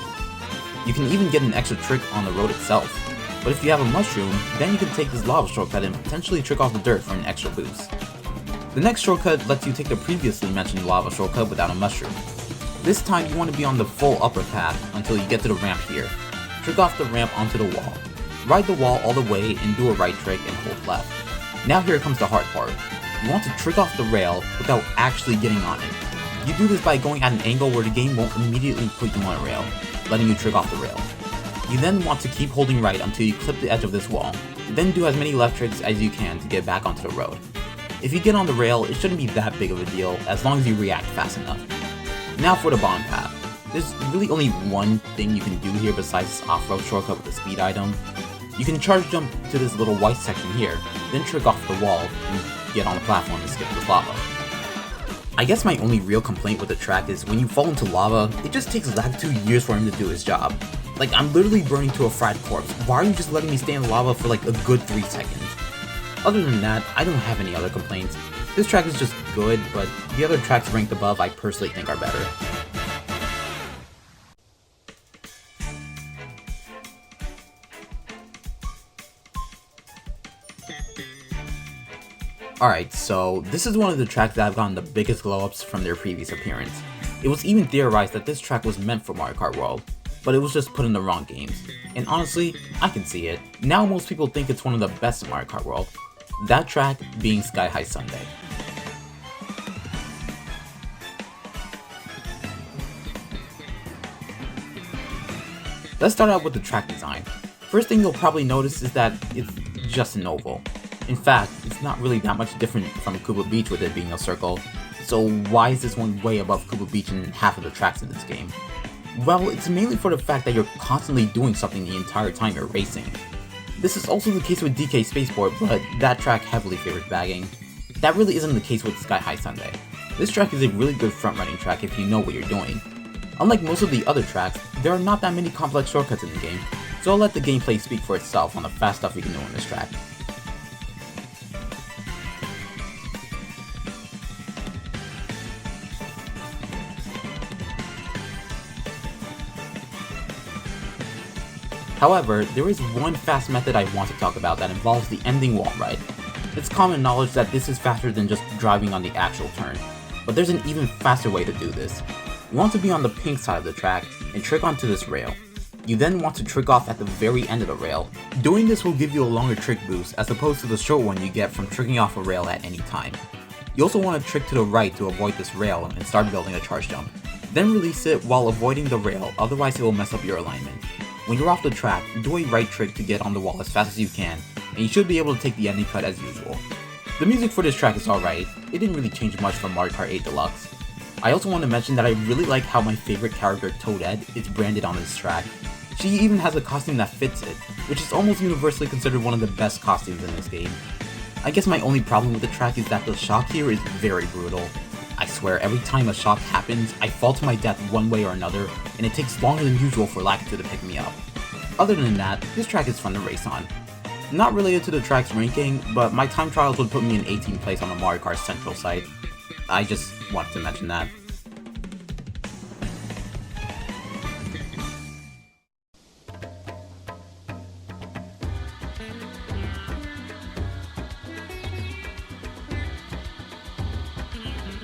You can even get an extra trick on the road itself, but if you have a mushroom, then you can take this lava shortcut and potentially trick off the dirt for an extra boost. The next shortcut lets you take the previously mentioned lava shortcut without a mushroom. This time you want to be on the full upper path until you get to the ramp here. Trick off the ramp onto the wall. Ride the wall all the way and do a right trick and hold left. Now here comes the hard part. You want to trick off the rail without actually getting on it. You do this by going at an angle where the game won't immediately put you on a rail, letting you trick off the rail. You then want to keep holding right until you clip the edge of this wall, then do as many left tricks as you can to get back onto the road. If you get on the rail, it shouldn't be that big of a deal as long as you react fast enough. Now for the bottom path. There's really only one thing you can do here besides this off-road shortcut with the speed item. You can charge jump to this little white section here, then trick off the wall and get on the platform and skip the lava. I guess my only real complaint with the track is when you fall into lava, it just takes like 2 years for him to do his job. Like, I'm literally burning to a fried corpse. Why are you just letting me stay in lava for like a good 3 seconds? Other than that, I don't have any other complaints. This track is just good, but the other tracks ranked above I personally think are better. Alright, so this is one of the tracks that have gotten the biggest glow-ups from their previous appearance. It was even theorized that this track was meant for Mario Kart World, but it was just put in the wrong games. And honestly, I can see it. Now most people think it's one of the best in Mario Kart World. That track being Sky High Sunday. Let's start out with the track design. First thing you'll probably notice is that it's just an oval. In fact, it's not really that much different from Koopa Beach with it being a circle, so why is this one way above Koopa Beach in half of the tracks in this game? Well, it's mainly for the fact that you're constantly doing something the entire time you're racing. This is also the case with DK Spaceport, but that track heavily favors bagging. That really isn't the case with Sky High Sunday. This track is a really good front-running track if you know what you're doing. Unlike most of the other tracks, there are not that many complex shortcuts in the game, so I'll let the gameplay speak for itself on the fast stuff you can do on this track. However, there is one fast method I want to talk about that involves the ending wall ride. It's common knowledge that this is faster than just driving on the actual turn, but there's an even faster way to do this. You want to be on the pink side of the track and trick onto this rail. You then want to trick off at the very end of the rail. Doing this will give you a longer trick boost as opposed to the short one you get from tricking off a rail at any time. You also want to trick to the right to avoid this rail and start building a charge jump. Then release it while avoiding the rail, otherwise it will mess up your alignment. When you're off the track, do a right trick to get on the wall as fast as you can, and you should be able to take the ending cut as usual. The music for this track is alright, it didn't really change much from Mario Kart 8 Deluxe. I also want to mention that I really like how my favorite character, Toadette, is branded on this track. She even has a costume that fits it, which is almost universally considered one of the best costumes in this game. I guess my only problem with the track is that the shock here is very brutal. I swear, every time a shock happens, I fall to my death one way or another, and it takes longer than usual for Lakitu to pick me up. Other than that, this track is fun to race on. Not related to the track's ranking, but my time trials would put me in 18th place on the Mario Kart Central site. I just wanted to mention that.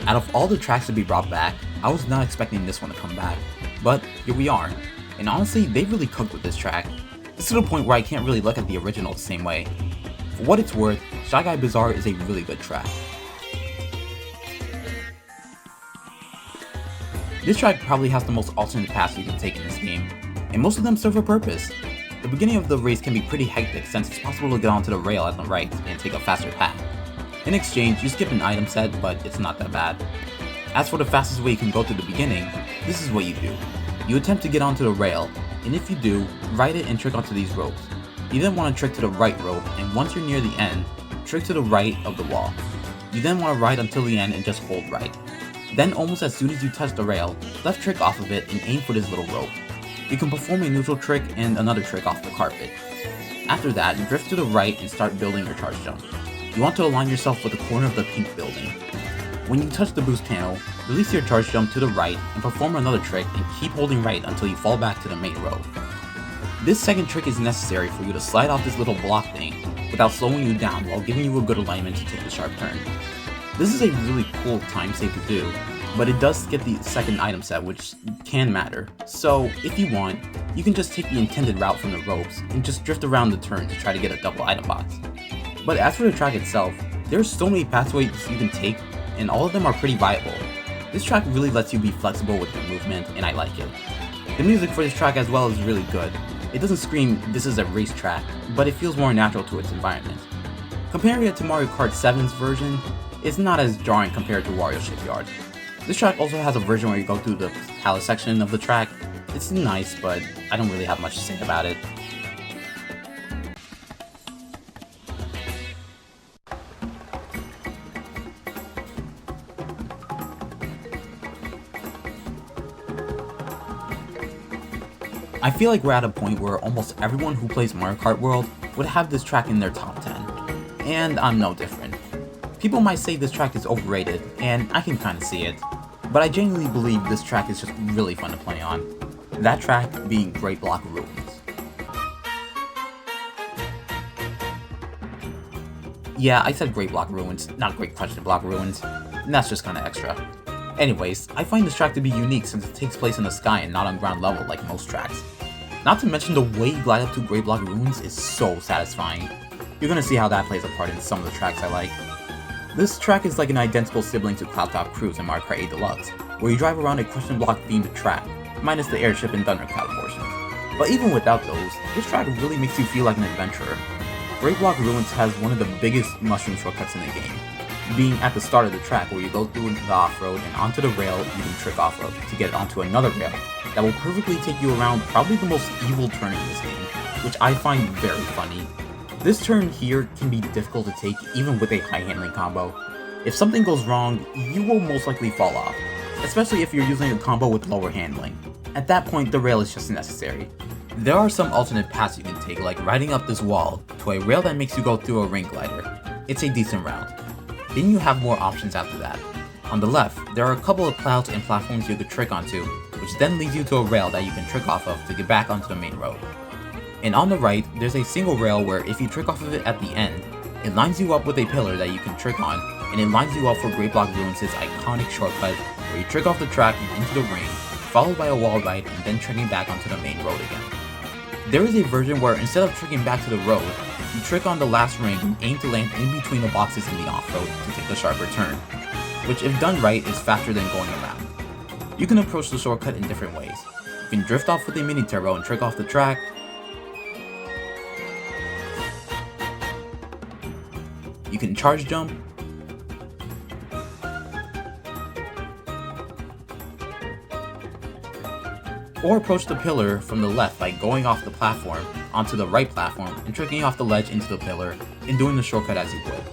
Out of all the tracks to be brought back, I was not expecting this one to come back, but here we are. And honestly, they really cooked with this track. It's to the point where I can't really look at the original the same way. For what it's worth, Shy Guy Bazaar is a really good track. This track probably has the most alternate paths you can take in this game, and most of them serve a purpose. The beginning of the race can be pretty hectic since it's possible to get onto the rail at the right and take a faster path. In exchange, you skip an item set, but it's not that bad. As for the fastest way you can go to the beginning, this is what you do. You attempt to get onto the rail, and if you do, ride it and trick onto these ropes. You then want to trick to the right rope, and once you're near the end, trick to the right of the wall. You then want to ride until the end and just hold right. Then almost as soon as you touch the rail, left trick off of it and aim for this little rope. You can perform a neutral trick and another trick off the carpet. After that, drift to the right and start building your charge jump. You want to align yourself with the corner of the pink building. When you touch the boost panel, release your charge jump to the right and perform another trick and keep holding right until you fall back to the main road. This second trick is necessary for you to slide off this little block thing without slowing you down while giving you a good alignment to take the sharp turn. This is a really cool time save to do, but it does skip the second item set, which can matter. So if you want, you can just take the intended route from the ropes and just drift around the turn to try to get a double item box. But as for the track itself, there's so many pathways you can take, and all of them are pretty viable. This track really lets you be flexible with your movement, and I like it. The music for this track as well is really good. It doesn't scream, "this is a race track," but it feels more natural to its environment. Comparing it to Mario Kart 7's version, it's not as jarring compared to Wario Shipyard. This track also has a version where you go through the palace section of the track. It's nice, but I don't really have much to say about it. I feel like we're at a point where almost everyone who plays Mario Kart World would have this track in their top 10, and I'm no different. People might say this track is overrated, and I can kinda see it, but I genuinely believe this track is just really fun to play on. That track being Great Block Ruins. Yeah, I said Great Block Ruins, not Great Question Block Ruins, and that's just kinda extra. Anyways, I find this track to be unique since it takes place in the sky and not on ground level like most tracks. Not to mention the way you glide up to Great Block Ruins is so satisfying. You're gonna see how that plays a part in some of the tracks I like. This track is like an identical sibling to Cloud Top Cruise in Mario Kart 8 Deluxe, where you drive around a question block themed track, minus the airship and thundercloud portions. But even without those, this track really makes you feel like an adventurer. Great Block Ruins has one of the biggest mushroom shortcuts in the game, being at the start of the track where you go through the off-road and onto the rail using trick off-road to get onto another rail that will perfectly take you around probably the most evil turn in this game, which I find very funny. This turn here can be difficult to take even with a high handling combo. If something goes wrong, you will most likely fall off, especially if you're using a combo with lower handling. At that point, the rail is just necessary. There are some alternate paths you can take, like riding up this wall to a rail that makes you go through a ring glider. It's a decent route. Then you have more options after that. On the left, there are a couple of clouds and platforms you could trick onto, which then leads you to a rail that you can trick off of to get back onto the main road. And on the right, there's a single rail where if you trick off of it at the end, it lines you up with a pillar that you can trick on, and it lines you up for Great Block Ruins' iconic shortcut where you trick off the track into the ring, followed by a wall ride and then tricking back onto the main road again. There is a version where instead of tricking back to the road, you trick on the last ring and aim to land in between the boxes in the off-road to take the sharper turn, which if done right is faster than going around. You can approach the shortcut in different ways. You can drift off with a mini turbo and trick off the track, you can charge jump, or approach the pillar from the left by going off the platform onto the right platform and tricking off the ledge into the pillar and doing the shortcut as you would.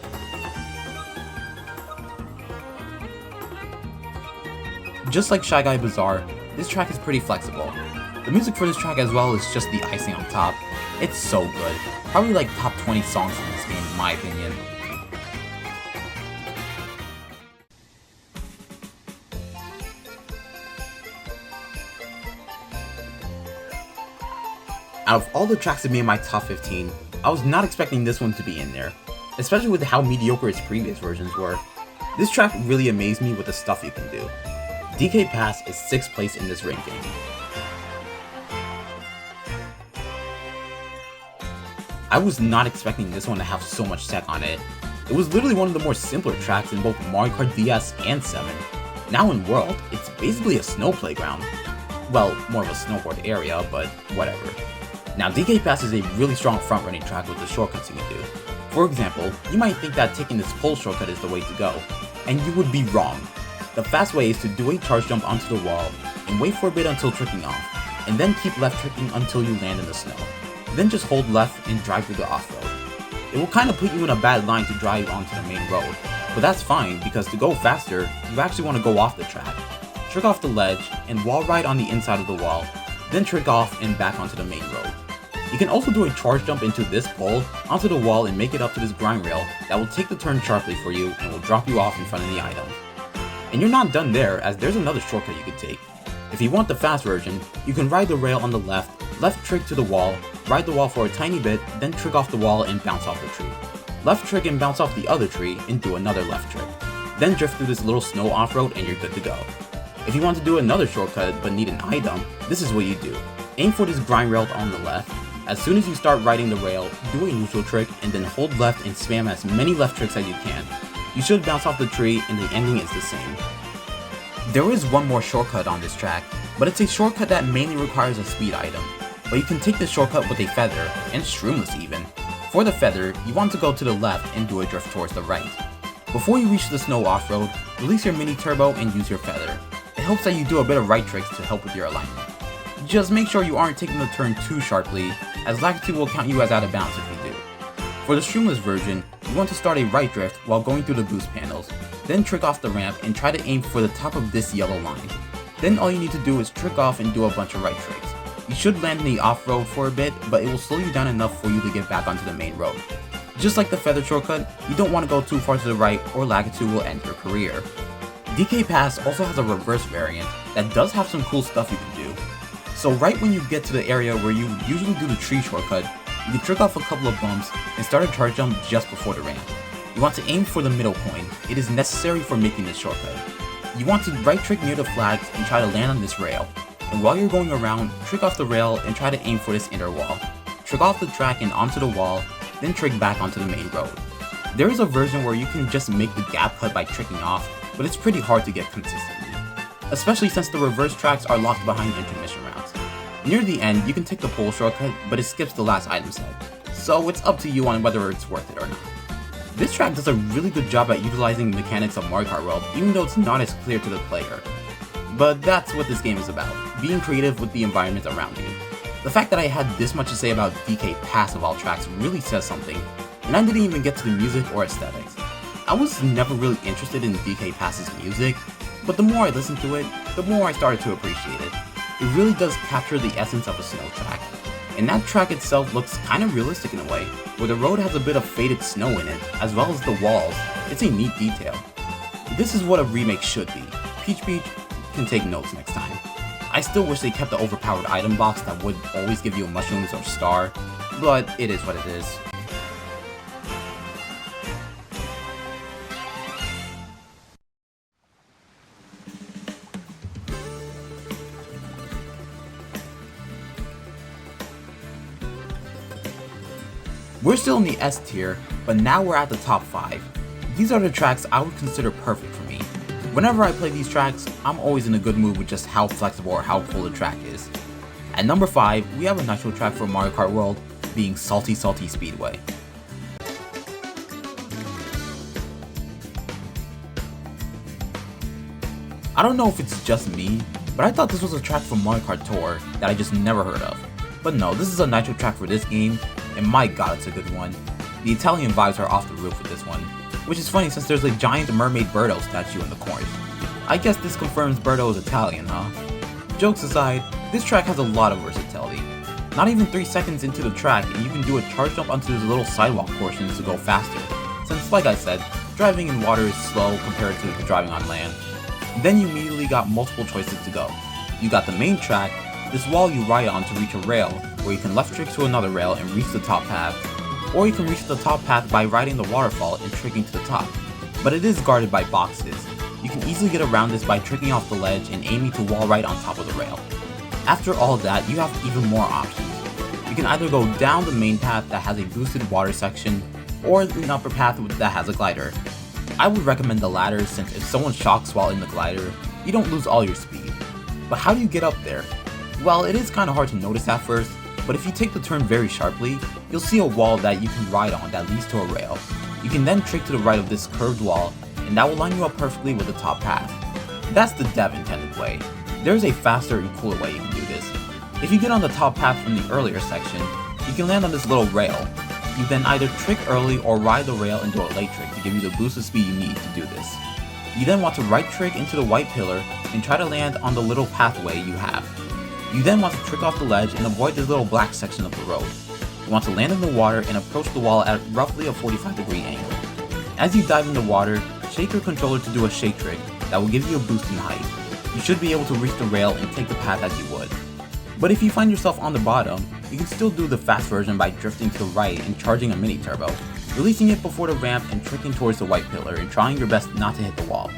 Just like Shy Guy Bazaar, this track is pretty flexible. The music for this track as well is just the icing on top. It's so good. Probably like top 20 songs in this game in my opinion. Out of all the tracks that made my top 15, I was not expecting this one to be in there, especially with how mediocre its previous versions were. This track really amazed me with the stuff you can do. DK Pass is 6th place in this ranking. I was not expecting this one to have so much tech on it. It was literally one of the more simpler tracks in both Mario Kart DS and 7. Now in World, it's basically a snow playground. Well, more of a snowboard area, but whatever. Now DK Pass is a really strong front-running track with the shortcuts you can do. For example, you might think that taking this pole shortcut is the way to go, and you would be wrong. The fast way is to do a charge jump onto the wall, and wait for a bit until tricking off, and then keep left tricking until you land in the snow. Then just hold left and drive through the off-road. It will kinda put you in a bad line to drive onto the main road, but that's fine because to go faster, you actually want to go off the track, trick off the ledge, and wall ride on the inside of the wall, then trick off and back onto the main road. You can also do a charge jump into this pole, onto the wall and make it up to this grind rail that will take the turn sharply for you and will drop you off in front of the item. And you're not done there, as there's another shortcut you can take. If you want the fast version, you can ride the rail on the left trick to the wall, ride the wall for a tiny bit, then trick off the wall and bounce off the tree. Left trick and bounce off the other tree and do another left trick. Then drift through this little snow off-road and you're good to go. If you want to do another shortcut but need an item, this is what you do. Aim for this grind rail on the left. As soon as you start riding the rail, do a neutral trick and then hold left and spam as many left tricks as you can. You should bounce off the tree and the ending is the same. There is one more shortcut on this track, but it's a shortcut that mainly requires a speed item. But you can take this shortcut with a feather, and Shroomless even. For the feather, you want to go to the left and do a drift towards the right. Before you reach the snow off-road, release your mini turbo and use your feather. It helps that you do a bit of right tricks to help with your alignment. Just make sure you aren't taking the turn too sharply, as Lakitu will count you as out of bounds if you do. For the Shroomless version, you want to start a right drift while going through the boost panels, then trick off the ramp and try to aim for the top of this yellow line. Then all you need to do is trick off and do a bunch of right tricks. You should land in the off-road for a bit, but it will slow you down enough for you to get back onto the main road. Just like the feather shortcut, you don't want to go too far to the right or Lakitu will end your career. DK Pass also has a reverse variant that does have some cool stuff you can do. So right when you get to the area where you usually do the tree shortcut, you can trick off a couple of bumps and start a charge jump just before the ramp. You want to aim for the middle point. It is necessary for making this shortcut. You want to right trick near the flags and try to land on this rail. And while you're going around, trick off the rail and try to aim for this inner wall. Trick off the track and onto the wall, then trick back onto the main road. There is a version where you can just make the gap cut by tricking off, but it's pretty hard to get consistently. Especially since the reverse tracks are locked behind intermission rounds. Near the end, you can take the pole shortcut, but it skips the last item set. So it's up to you on whether it's worth it or not. This track does a really good job at utilizing the mechanics of Mario Kart World, even though it's not as clear to the player. But that's what this game is about, being creative with the environment around you. The fact that I had this much to say about DK Pass of all tracks really says something, and I didn't even get to the music or aesthetics. I was never really interested in DK Pass's music, but the more I listened to it, the more I started to appreciate it. It really does capture the essence of a snow track. And that track itself looks kinda realistic in a way, where the road has a bit of faded snow in it, as well as the walls. It's a neat detail. This is what a remake should be. Peach Beach can take notes next time. I still wish they kept the overpowered item box that would always give you mushrooms or star, but it is what it is. We're still in the S tier, but now we're at the top 5. These are the tracks I would consider perfect for me. Whenever I play these tracks, I'm always in a good mood with just how flexible or how cool the track is. At number 5, we have a nitro track for Mario Kart World, being Salty Salty Speedway. I don't know if it's just me, but I thought this was a track from Mario Kart Tour that I just never heard of. But no, this is a nitro track for this game, and my god, it's a good one. The Italian vibes are off the roof with this one, which is funny since there's a giant mermaid Birdo statue in the corner. I guess this confirms Birdo is Italian, huh? Jokes aside, this track has a lot of versatility. Not even 3 seconds into the track and you can do a charge jump onto these little sidewalk portions to go faster, since like I said, driving in water is slow compared to driving on land. Then you immediately got multiple choices to go. You got the main track, this wall you ride on to reach a rail, where you can left trick to another rail and reach the top path, or you can reach the top path by riding the waterfall and tricking to the top. But it is guarded by boxes. You can easily get around this by tricking off the ledge and aiming to wall ride on top of the rail. After all that, you have even more options. You can either go down the main path that has a boosted water section, or an upper path that has a glider. I would recommend the latter since if someone shocks while in the glider, you don't lose all your speed. But how do you get up there? Well, it is kinda hard to notice at first, but if you take the turn very sharply, you'll see a wall that you can ride on that leads to a rail. You can then trick to the right of this curved wall, and that will line you up perfectly with the top path. That's the dev intended way. There's a faster and cooler way you can do this. If you get on the top path from the earlier section, you can land on this little rail. You then either trick early or ride the rail and do a late trick to give you the boost of speed you need to do this. You then want to right trick into the white pillar and try to land on the little pathway you have. You then want to trick off the ledge and avoid this little black section of the road. You want to land in the water and approach the wall at roughly a 45-degree angle. As you dive in the water, shake your controller to do a shake trick that will give you a boost in height. You should be able to reach the rail and take the path as you would. But if you find yourself on the bottom, you can still do the fast version by drifting to the right and charging a mini turbo, releasing it before the ramp and tricking towards the white pillar and trying your best not to hit the wall.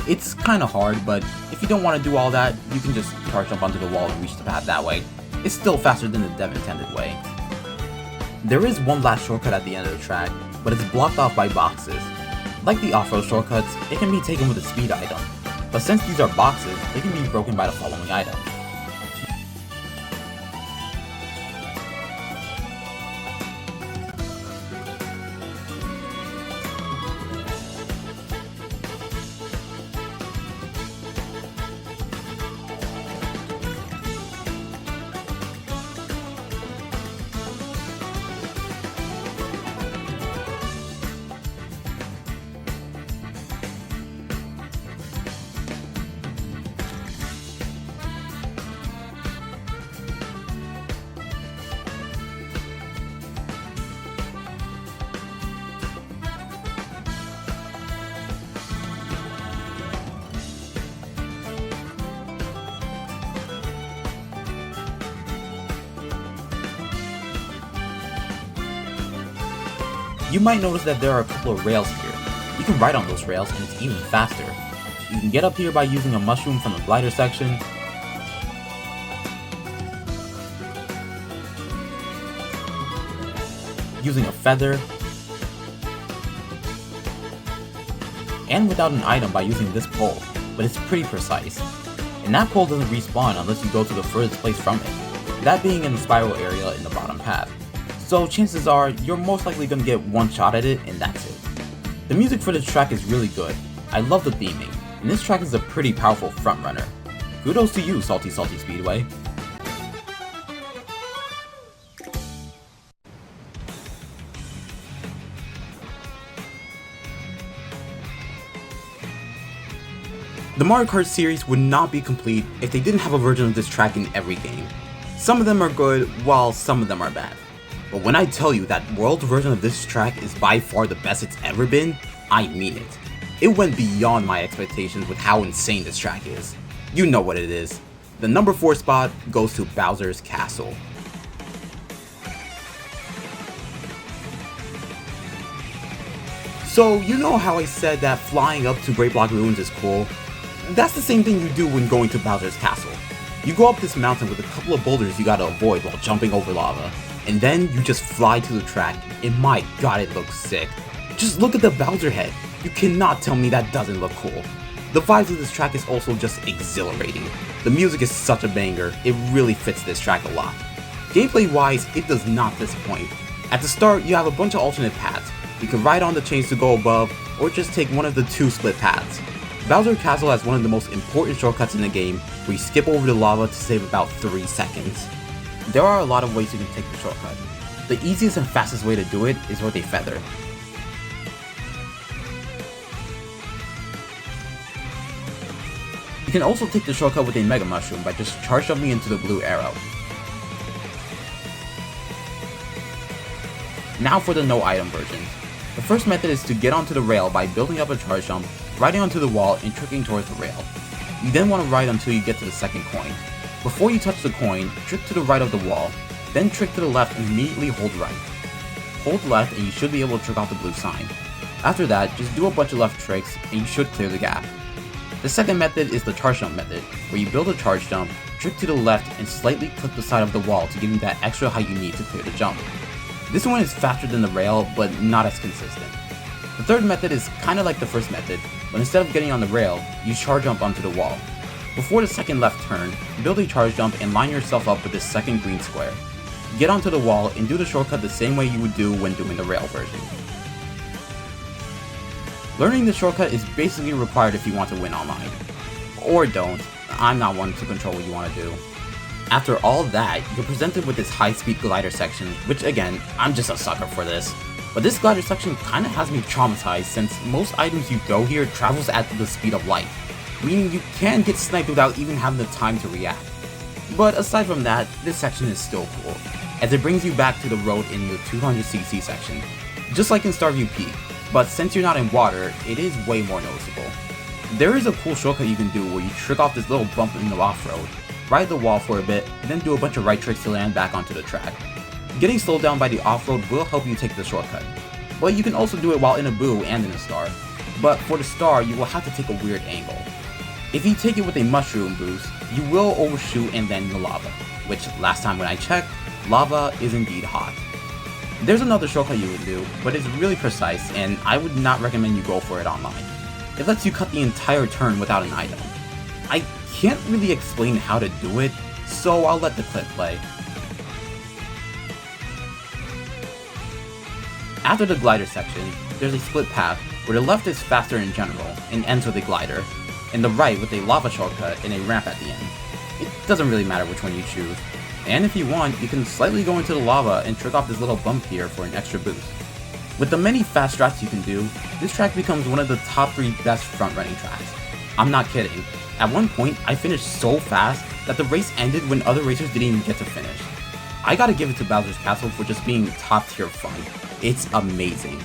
It's kinda hard, but if you don't want to do all that, you can just charge jump onto the wall and reach the path that way. It's still faster than the dev intended way. There is one last shortcut at the end of the track, but it's blocked off by boxes. Like the off-road shortcuts, it can be taken with a speed item, but since these are boxes, they can be broken by the following items. You might notice that there are a couple of rails here. You can ride on those rails and it's even faster. You can get up here by using a mushroom from the glider section, using a feather, and without an item by using this pole, but it's pretty precise. And that pole doesn't respawn unless you go to the furthest place from it, that being in the spiral area in the bottom path. So chances are, you're most likely gonna get one shot at it and that's it. The music for this track is really good. I love the theming, and this track is a pretty powerful frontrunner. Kudos to you, Salty Salty Speedway. The Mario Kart series would not be complete if they didn't have a version of this track in every game. Some of them are good, while some of them are bad. But when I tell you that World version of this track is by far the best it's ever been, I mean it. It went beyond my expectations with how insane this track is. You know what it is. The number 4 spot goes to Bowser's Castle. So, you know how I said that flying up to Great Block Ruins is cool? That's the same thing you do when going to Bowser's Castle. You go up this mountain with a couple of boulders you gotta avoid while jumping over lava, and then you just fly to the track, and my god, it looks sick. Just look at the Bowser head. You cannot tell me that doesn't look cool. The vibes of this track is also just exhilarating. The music is such a banger, it really fits this track a lot. Gameplay wise, it does not disappoint. At the start, you have a bunch of alternate paths. You can ride on the chains to go above, or just take one of the 2 split paths. Bowser Castle has one of the most important shortcuts in the game, where you skip over the lava to save about 3 seconds. There are a lot of ways you can take the shortcut. The easiest and fastest way to do it is with a feather. You can also take the shortcut with a Mega Mushroom by just charge jumping into the blue arrow. Now for the no item version. The first method is to get onto the rail by building up a charge jump, riding onto the wall, and tricking towards the rail. You then want to ride until you get to the second coin. Before you touch the coin, trick to the right of the wall, then trick to the left and immediately hold right. Hold left and you should be able to trick off the blue sign. After that, just do a bunch of left tricks and you should clear the gap. The second method is the charge jump method, where you build a charge jump, trick to the left, and slightly clip the side of the wall to give you that extra height you need to clear the jump. This one is faster than the rail, but not as consistent. The third method is kinda like the first method, but instead of getting on the rail, you charge jump onto the wall. Before the second left turn, build a charge jump and line yourself up with this second green square. Get onto the wall and do the shortcut the same way you would do when doing the rail version. Learning the shortcut is basically required if you want to win online. Or don't, I'm not one to control what you want to do. After all that, you're presented with this high-speed glider section, which again, I'm just a sucker for this. But this glider section kinda has me traumatized since most items you throw here travels at the speed of light, meaning you can get sniped without even having the time to react. But aside from that, this section is still cool, as it brings you back to the road in the 200cc section, just like in Starview Peak, but since you're not in water, it is way more noticeable. There is a cool shortcut you can do where you trick off this little bump in the off-road, ride the wall for a bit, and then do a bunch of right tricks to land back onto the track. Getting slowed down by the off-road will help you take the shortcut, but you can also do it while in a boo and in a star, but for the star you will have to take a weird angle. If you take it with a mushroom boost, you will overshoot and land in the lava, which last time when I checked, lava is indeed hot. There's another shortcut you would do, but it's really precise and I would not recommend you go for it online. It lets you cut the entire turn without an item. I can't really explain how to do it, so I'll let the clip play. After the glider section, there's a split path where the left is faster in general and ends with a glider, and the right with a lava shortcut and a ramp at the end. It doesn't really matter which one you choose, and if you want, you can slightly go into the lava and trick off this little bump here for an extra boost. With the many fast strats you can do, this track becomes one of the top 3 best front-running tracks. I'm not kidding. At one point, I finished so fast that the race ended when other racers didn't even get to finish. I gotta give it to Bowser's Castle for just being top tier fun. It's amazing.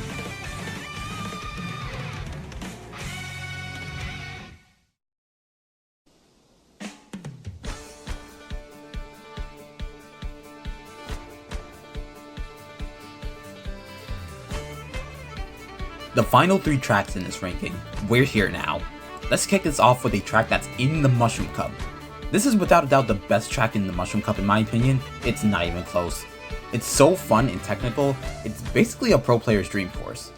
The final 3 tracks in this ranking, we're here now. Let's kick this off with a track that's in the Mushroom Cup. This is without a doubt the best track in the Mushroom Cup in my opinion, it's not even close. It's so fun and technical, it's basically a pro player's dream course.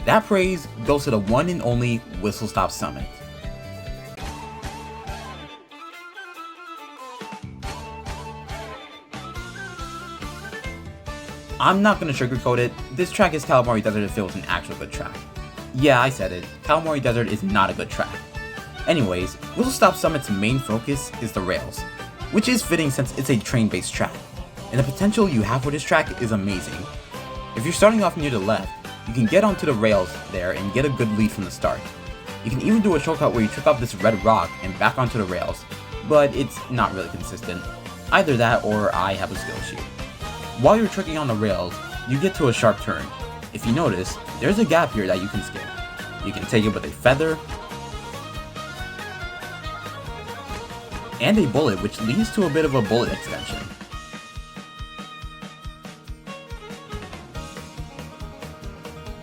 That praise goes to the one and only Whistle Stop Summit. I'm not gonna sugarcoat it, this track is Calamari Desert if it was an actual good track. Yeah, I said it, Calamari Desert is not a good track. Anyways, Whistle Stop Summit's main focus is the rails, which is fitting since it's a train-based track, and the potential you have for this track is amazing. If you're starting off near the left, you can get onto the rails there and get a good lead from the start. You can even do a shortcut where you trick off this red rock and back onto the rails, but it's not really consistent. Either that or I have a skill issue. While you're tricking on the rails, you get to a sharp turn. If you notice, there's a gap here that you can skip. You can take it with a feather, and a bullet, which leads to a bit of a bullet extension.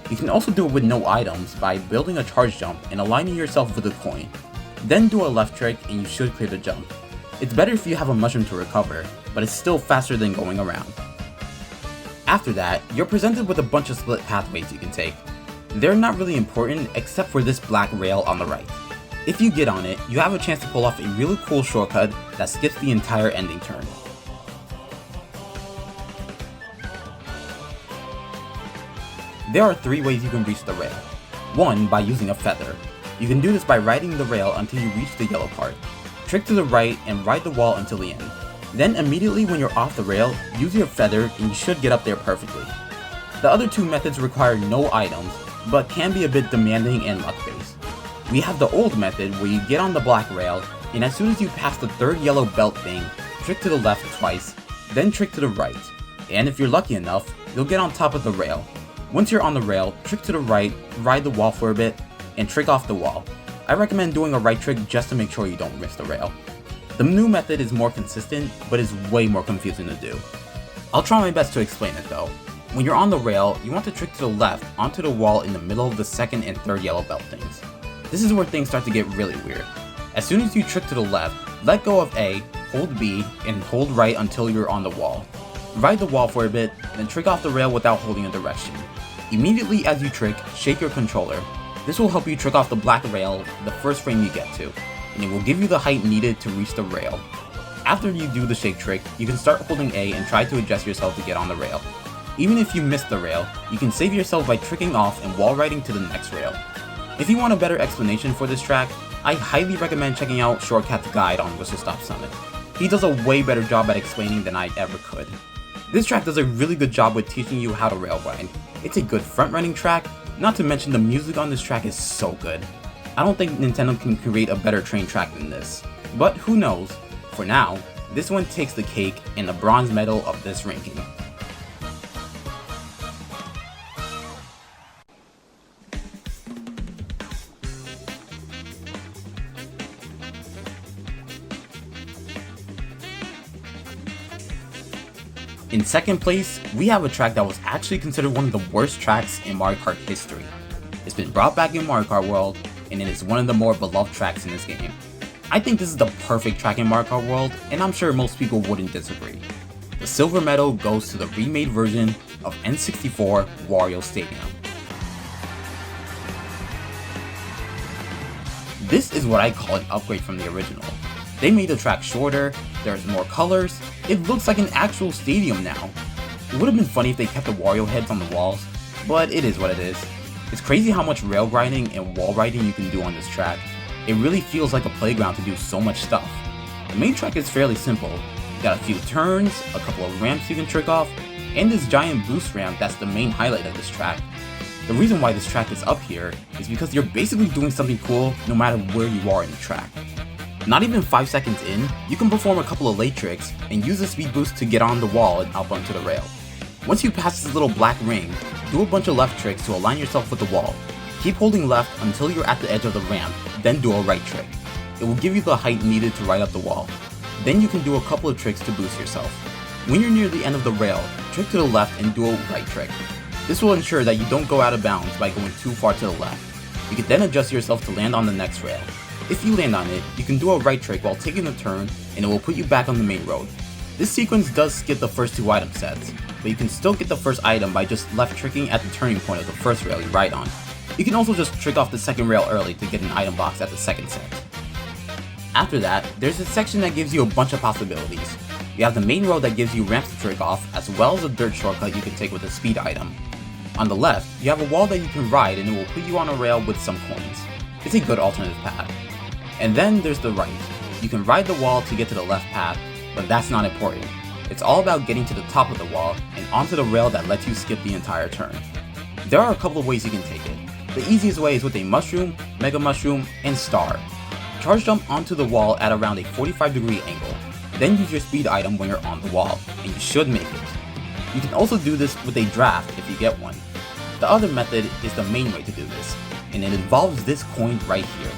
You can also do it with no items by building a charge jump and aligning yourself with a coin. Then do a left trick and you should clear the jump. It's better if you have a mushroom to recover, but it's still faster than going around. After that, you're presented with a bunch of split pathways you can take. They're not really important except for this black rail on the right. If you get on it, you have a chance to pull off a really cool shortcut that skips the entire ending turn. There are 3 ways you can reach the rail. 1, by using a feather. You can do this by riding the rail until you reach the yellow part. Trick to the right and ride the wall until the end. Then immediately when you're off the rail, use your feather and you should get up there perfectly. The other 2 methods require no items, but can be a bit demanding and luck based. We have the old method where you get on the black rail, and as soon as you pass the 3rd yellow belt thing, trick to the left twice, then trick to the right. And if you're lucky enough, you'll get on top of the rail. Once you're on the rail, trick to the right, ride the wall for a bit, and trick off the wall. I recommend doing a right trick just to make sure you don't miss the rail. The new method is more consistent, but is way more confusing to do. I'll try my best to explain it though. When you're on the rail, you want to trick to the left onto the wall in the middle of the 2nd and 3rd yellow belt things. This is where things start to get really weird. As soon as you trick to the left, let go of A, hold B, and hold right until you're on the wall. Ride the wall for a bit, then trick off the rail without holding a direction. Immediately as you trick, shake your controller. This will help you trick off the black rail the first frame you get to, and it will give you the height needed to reach the rail. After you do the shake trick, you can start holding A and try to adjust yourself to get on the rail. Even if you miss the rail, you can save yourself by tricking off and wall riding to the next rail. If you want a better explanation for this track, I highly recommend checking out Shortcat's guide on Whistle Stop Summit. He does a way better job at explaining than I ever could. This track does a really good job with teaching you how to rail grind. It's a good front running track, not to mention the music on this track is so good. I don't think Nintendo can create a better train track than this, but who knows. For now, this one takes the cake and the bronze medal of this ranking. In second place, we have a track that was actually considered one of the worst tracks in Mario Kart history. It's been brought back in Mario Kart World, and it is one of the more beloved tracks in this game. I think this is the perfect track in Mario Kart World, and I'm sure most people wouldn't disagree. The silver medal goes to the remade version of N64 Wario Stadium. This is what I call an upgrade from the original. They made the track shorter, there's more colors, it looks like an actual stadium now. It would have been funny if they kept the Wario heads on the walls, but it is what it is. It's crazy how much rail grinding and wall riding you can do on this track. It really feels like a playground to do so much stuff. The main track is fairly simple. You got a few turns, a couple of ramps you can trick off, and this giant boost ramp that's the main highlight of this track. The reason why this track is up here is because you're basically doing something cool no matter where you are in the track. Not even 5 seconds in, you can perform a couple of late tricks and use the speed boost to get on the wall and up onto the rail. Once you pass this little black ring, do a bunch of left tricks to align yourself with the wall. Keep holding left until you're at the edge of the ramp, then do a right trick. It will give you the height needed to ride up the wall. Then you can do a couple of tricks to boost yourself. When you're near the end of the rail, trick to the left and do a right trick. This will ensure that you don't go out of bounds by going too far to the left. You can then adjust yourself to land on the next rail. If you land on it, you can do a right trick while taking a turn and it will put you back on the main road. This sequence does skip the first 2 item sets, but you can still get the first item by just left tricking at the turning point of the first rail you ride on. You can also just trick off the second rail early to get an item box at the second set. After that, there's a section that gives you a bunch of possibilities. You have the main road that gives you ramps to trick off, as well as a dirt shortcut you can take with a speed item. On the left, you have a wall that you can ride and it will put you on a rail with some coins. It's a good alternative path. And then there's the right. You can ride the wall to get to the left path, but that's not important. It's all about getting to the top of the wall and onto the rail that lets you skip the entire turn. There are a couple of ways you can take it. The easiest way is with a mushroom, mega mushroom, and star. Charge jump onto the wall at around a 45-degree angle, then use your speed item when you're on the wall, and you should make it. You can also do this with a draft if you get one. The other method is the main way to do this, and it involves this coin right here.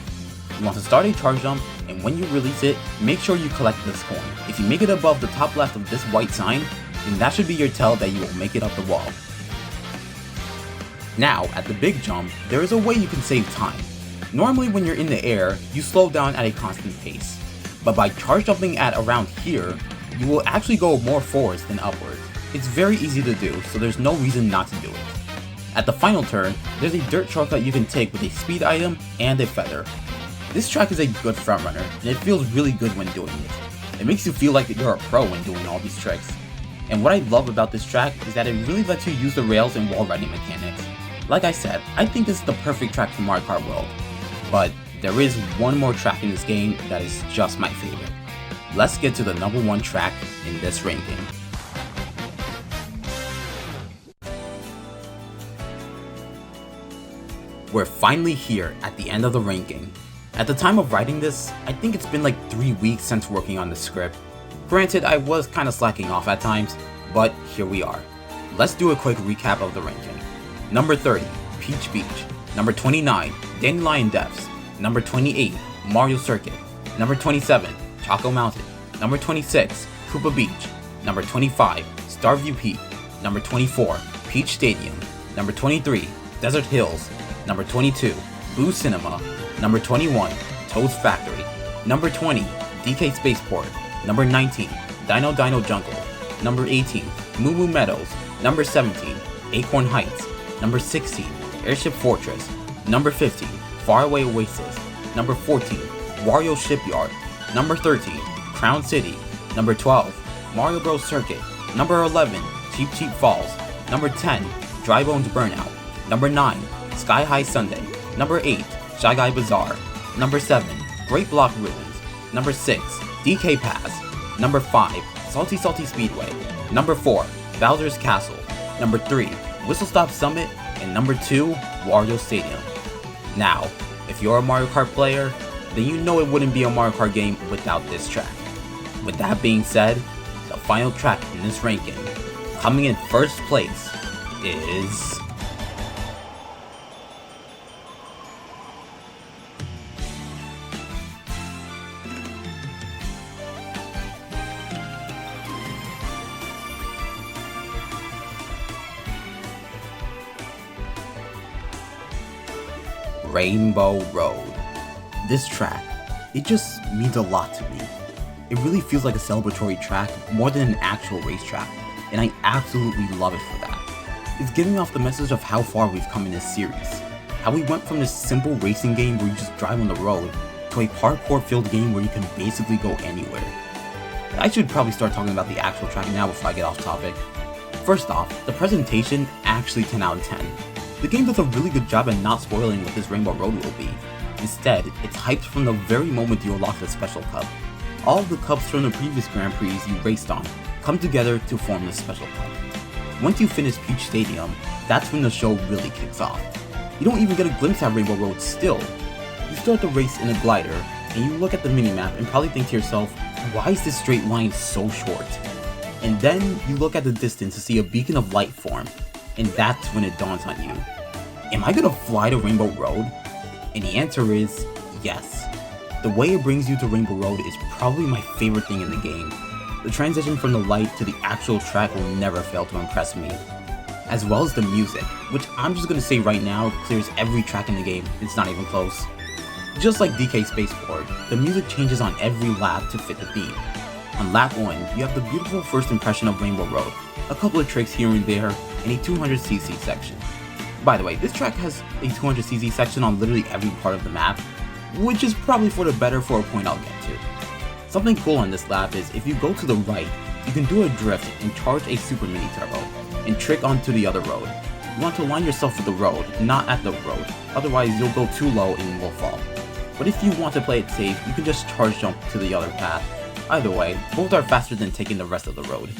You want to start a charge jump, and when you release it, make sure you collect this coin. If you make it above the top left of this white sign, then that should be your tell that you will make it up the wall. Now, at the big jump, there is a way you can save time. Normally when you're in the air, you slow down at a constant pace. But by charge jumping at around here, you will actually go more forwards than upwards. It's very easy to do, so there's no reason not to do it. At the final turn, there's a dirt shortcut you can take with a speed item and a feather. This track is a good frontrunner, and it feels really good when doing it. It makes you feel like you're a pro when doing all these tricks. And what I love about this track is that it really lets you use the rails and wall riding mechanics. Like I said, I think this is the perfect track for Mario Kart World. But there is one more track in this game that is just my favorite. Let's get to the number one track in this ranking. We're finally here at the end of the ranking. At the time of writing this, I think it's been like 3 weeks since working on the script. Granted, I was kinda slacking off at times, but here we are. Let's do a quick recap of the ranking. Number 30, Peach Beach. Number 29, Dandelion Depths. Number 28, Mario Circuit. Number 27, Choco Mountain. Number 26, Koopa Beach. Number 25, Starview Peak. Number 24, Peach Stadium. Number 23, Desert Hills. Number 22, Boo Cinema. Number 21, Toad's Factory. Number 20, DK Spaceport. Number 19, Dino Dino Jungle. Number 18, Moo Moo Meadows. Number 17, Acorn Heights. Number 16, Airship Fortress. Number 15, Faraway Oasis. Number 14, Wario Shipyard. Number 13, Crown City. Number 12, Mario Bros Circuit. Number 11, Cheap Cheap Falls. Number 10, Dry Bones Burnout. Number 9, Sky High Sunday. Number 8, Shy Guy Bazaar. Number 7, Great Block Ruins. Number 6, DK Pass. Number 5, Salty Salty Speedway. Number 4, Bowser's Castle. Number 3, Whistle Stop Summit. And number 2, Wario Stadium. Now, if you're a Mario Kart player, then you know it wouldn't be a Mario Kart game without this track. With that being said, the final track in this ranking, coming in first place, is... Rainbow Road. This track, it just means a lot to me. It really feels like a celebratory track more than an actual racetrack, and I absolutely love it for that. It's giving off the message of how far we've come in this series. How we went from this simple racing game where you just drive on the road to a parkour-filled game where you can basically go anywhere. I should probably start talking about the actual track now before I get off topic. First off, the presentation actually 10 out of 10. The game does a really good job at not spoiling what this Rainbow Road will be. Instead, it's hyped from the very moment you unlock the Special Cup. All of the cups from the previous Grand Prix you raced on come together to form the Special Cup. Once you finish Peach Stadium, that's when the show really kicks off. You don't even get a glimpse at Rainbow Road still. You start the race in a glider, and you look at the minimap and probably think to yourself, why is this straight line so short? And then you look at the distance to see a beacon of light form, and that's when it dawns on you. Am I gonna fly to Rainbow Road? And the answer is yes. The way it brings you to Rainbow Road is probably my favorite thing in the game. The transition from the light to the actual track will never fail to impress me. As well as the music, which I'm just gonna say right now clears every track in the game, it's not even close. Just like DK Spaceport, the music changes on every lap to fit the theme. On lap 1, you have the beautiful first impression of Rainbow Road, a couple of tricks here and there, and a 200cc section. By the way, this track has a 200cc section on literally every part of the map, which is probably for the better for a point I'll get to. Something cool on this lap is if you go to the right, you can do a drift and charge a Super Mini Turbo, and trick onto the other road. You want to align yourself with the road, not at the road, otherwise you'll go too low and will fall. But if you want to play it safe, you can just charge jump to the other path. Either way, both are faster than taking the rest of the road.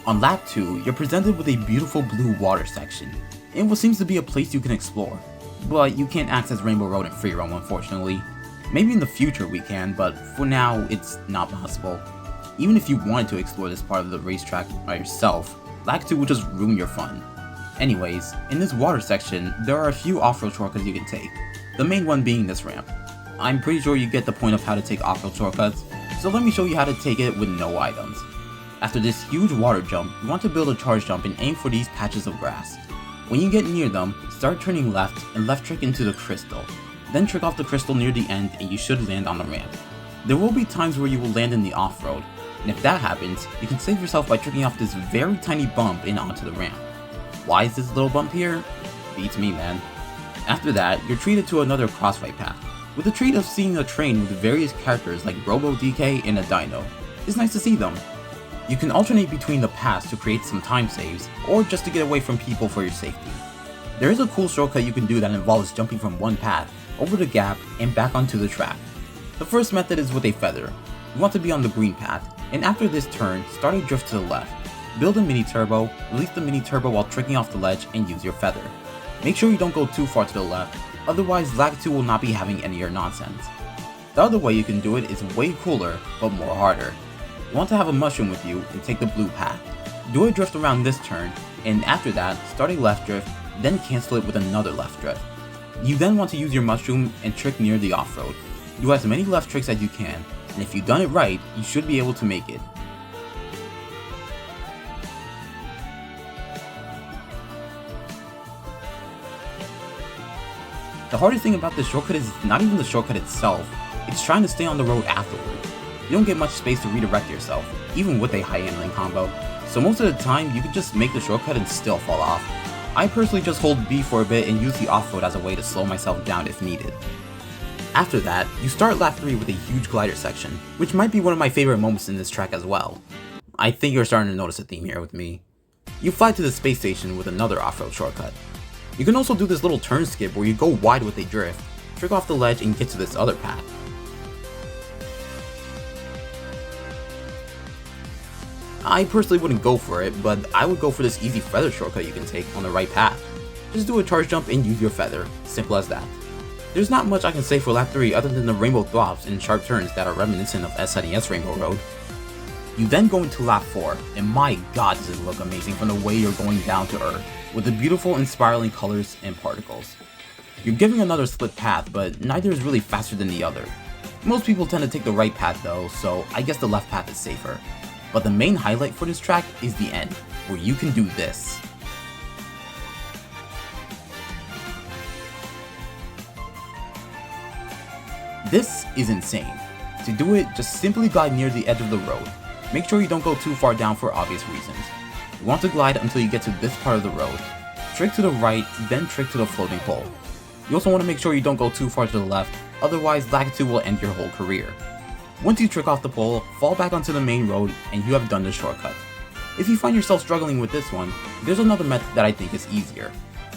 On lap 2, you're presented with a beautiful blue water section. and what seems to be a place you can explore. But you can't access Rainbow Road in free roam, unfortunately. Maybe in the future we can, but for now it's not possible. Even if you wanted to explore this part of the racetrack by yourself, Lag 2 will just ruin your fun. Anyways, in this water section, there are a few off-road shortcuts you can take, the main one being this ramp. I'm pretty sure you get the point of how to take off-road shortcuts, so let me show you how to take it with no items. After this huge water jump, you want to build a charge jump and aim for these patches of grass. When you get near them, start turning left and left trick into the crystal. Then trick off the crystal near the end and you should land on the ramp. There will be times where you will land in the off-road, and if that happens, you can save yourself by tricking off this very tiny bump and onto the ramp. Why is this little bump here? Beats me, man. After that, you're treated to another crossfight path, with the treat of seeing a train with various characters like Robo DK and a Dino. It's nice to see them. You can alternate between the paths to create some time saves, or just to get away from people for your safety. There is a cool shortcut you can do that involves jumping from one path, over the gap, and back onto the track. The first method is with a feather. You want to be on the green path, and after this turn, start a drift to the left. Build a mini turbo, release the mini turbo while tricking off the ledge, and use your feather. Make sure you don't go too far to the left, otherwise Lag 2 will not be having any of your nonsense. The other way you can do it is way cooler, but more harder. You want to have a mushroom with you and take the blue path. Do a drift around this turn, and after that, start a left drift, then cancel it with another left drift. You then want to use your mushroom and trick near the off-road. Do as many left tricks as you can, and if you've done it right, you should be able to make it. The hardest thing about this shortcut is not even the shortcut itself, it's trying to stay on the road afterward. You don't get much space to redirect yourself, even with a high handling combo, so most of the time you can just make the shortcut and still fall off. I personally just hold B for a bit and use the off-road as a way to slow myself down if needed. After that, you start lap 3 with a huge glider section, which might be one of my favorite moments in this track as well. I think you're starting to notice a theme here with me. You fly to the space station with another off-road shortcut. You can also do this little turn skip where you go wide with a drift, trick off the ledge and get to this other path. I personally wouldn't go for it, but I would go for this easy feather shortcut you can take on the right path. Just do a charge jump and use your feather, simple as that. There's not much I can say for lap 3 other than the rainbow thwomps and sharp turns that are reminiscent of SNES Rainbow Road. You then go into lap 4, and my god does it look amazing from the way you're going down to earth, with the beautiful and spiraling colors and particles. You're giving another split path, but neither is really faster than the other. Most people tend to take the right path though, so I guess the left path is safer. But the main highlight for this track is the end, where you can do this. This is insane. To do it, just simply glide near the edge of the road. Make sure you don't go too far down for obvious reasons. You want to glide until you get to this part of the road. Trick to the right, then trick to the floating pole. You also want to make sure you don't go too far to the left, otherwise Lag 2 will end your whole career. Once you trick off the pole, fall back onto the main road and you have done the shortcut. If you find yourself struggling with this one, there's another method that I think is easier.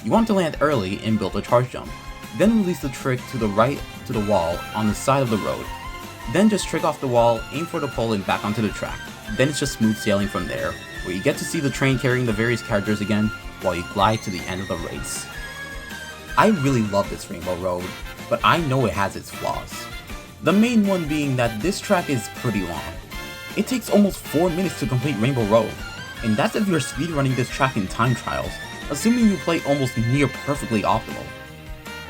You want to land early and build a charge jump. Then release the trick to the right to the wall on the side of the road. Then just trick off the wall, aim for the pole and back onto the track. Then it's just smooth sailing from there, where you get to see the train carrying the various characters again while you glide to the end of the race. I really love this Rainbow Road, but I know it has its flaws. The main one being that this track is pretty long. It takes almost 4 minutes to complete Rainbow Road, and that's if you're speedrunning this track in time trials, assuming you play almost near perfectly optimal.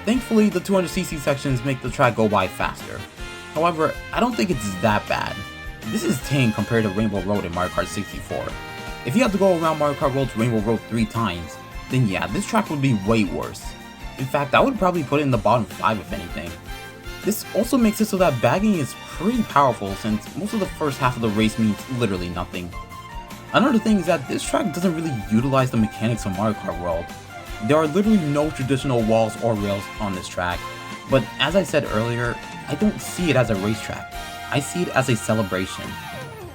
Thankfully, the 200cc sections make the track go by faster. However, I don't think it's that bad. This is tame compared to Rainbow Road in Mario Kart 64. If you have to go around Mario Kart World's Rainbow Road 3 times, then yeah, this track would be way worse. In fact, I would probably put it in the bottom 5 if anything. This also makes it so that bagging is pretty powerful since most of the first half of the race means literally nothing. Another thing is that this track doesn't really utilize the mechanics of Mario Kart World. There are literally no traditional walls or rails on this track, but as I said earlier, I don't see it as a racetrack. I see it as a celebration.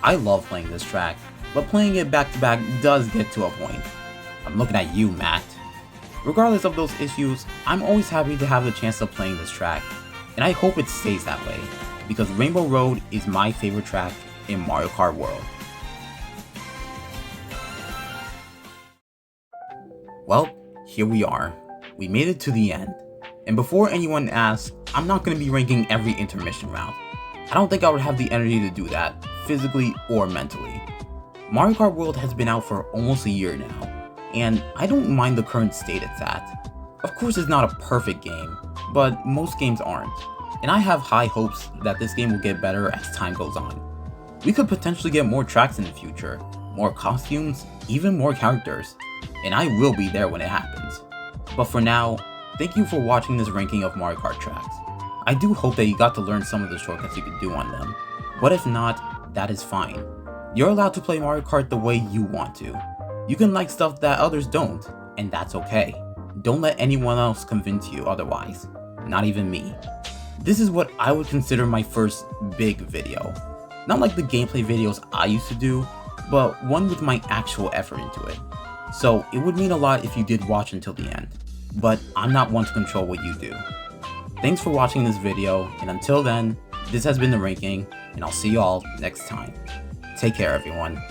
I love playing this track, but playing it back to back does get to a point. I'm looking at you, Matt. Regardless of those issues, I'm always happy to have the chance of playing this track, and I hope it stays that way, because Rainbow Road is my favorite track in Mario Kart World. Well, here we are. We made it to the end. And before anyone asks, I'm not going to be ranking every intermission route. I don't think I would have the energy to do that, physically or mentally. Mario Kart World has been out for almost a year now, and I don't mind the current state it's at. Of course it's not a perfect game, but most games aren't, and I have high hopes that this game will get better as time goes on. We could potentially get more tracks in the future, more costumes, even more characters, and I will be there when it happens. But for now, thank you for watching this ranking of Mario Kart tracks. I do hope that you got to learn some of the shortcuts you could do on them, but if not, that is fine. You're allowed to play Mario Kart the way you want to. You can like stuff that others don't, and that's okay. Don't let anyone else convince you otherwise, not even me. This is what I would consider my first big video. Not like the gameplay videos I used to do, but one with my actual effort into it. So it would mean a lot if you did watch until the end, but I'm not one to control what you do. Thanks for watching this video, and until then, this has been The Ranking, and I'll see you all next time. Take care, everyone.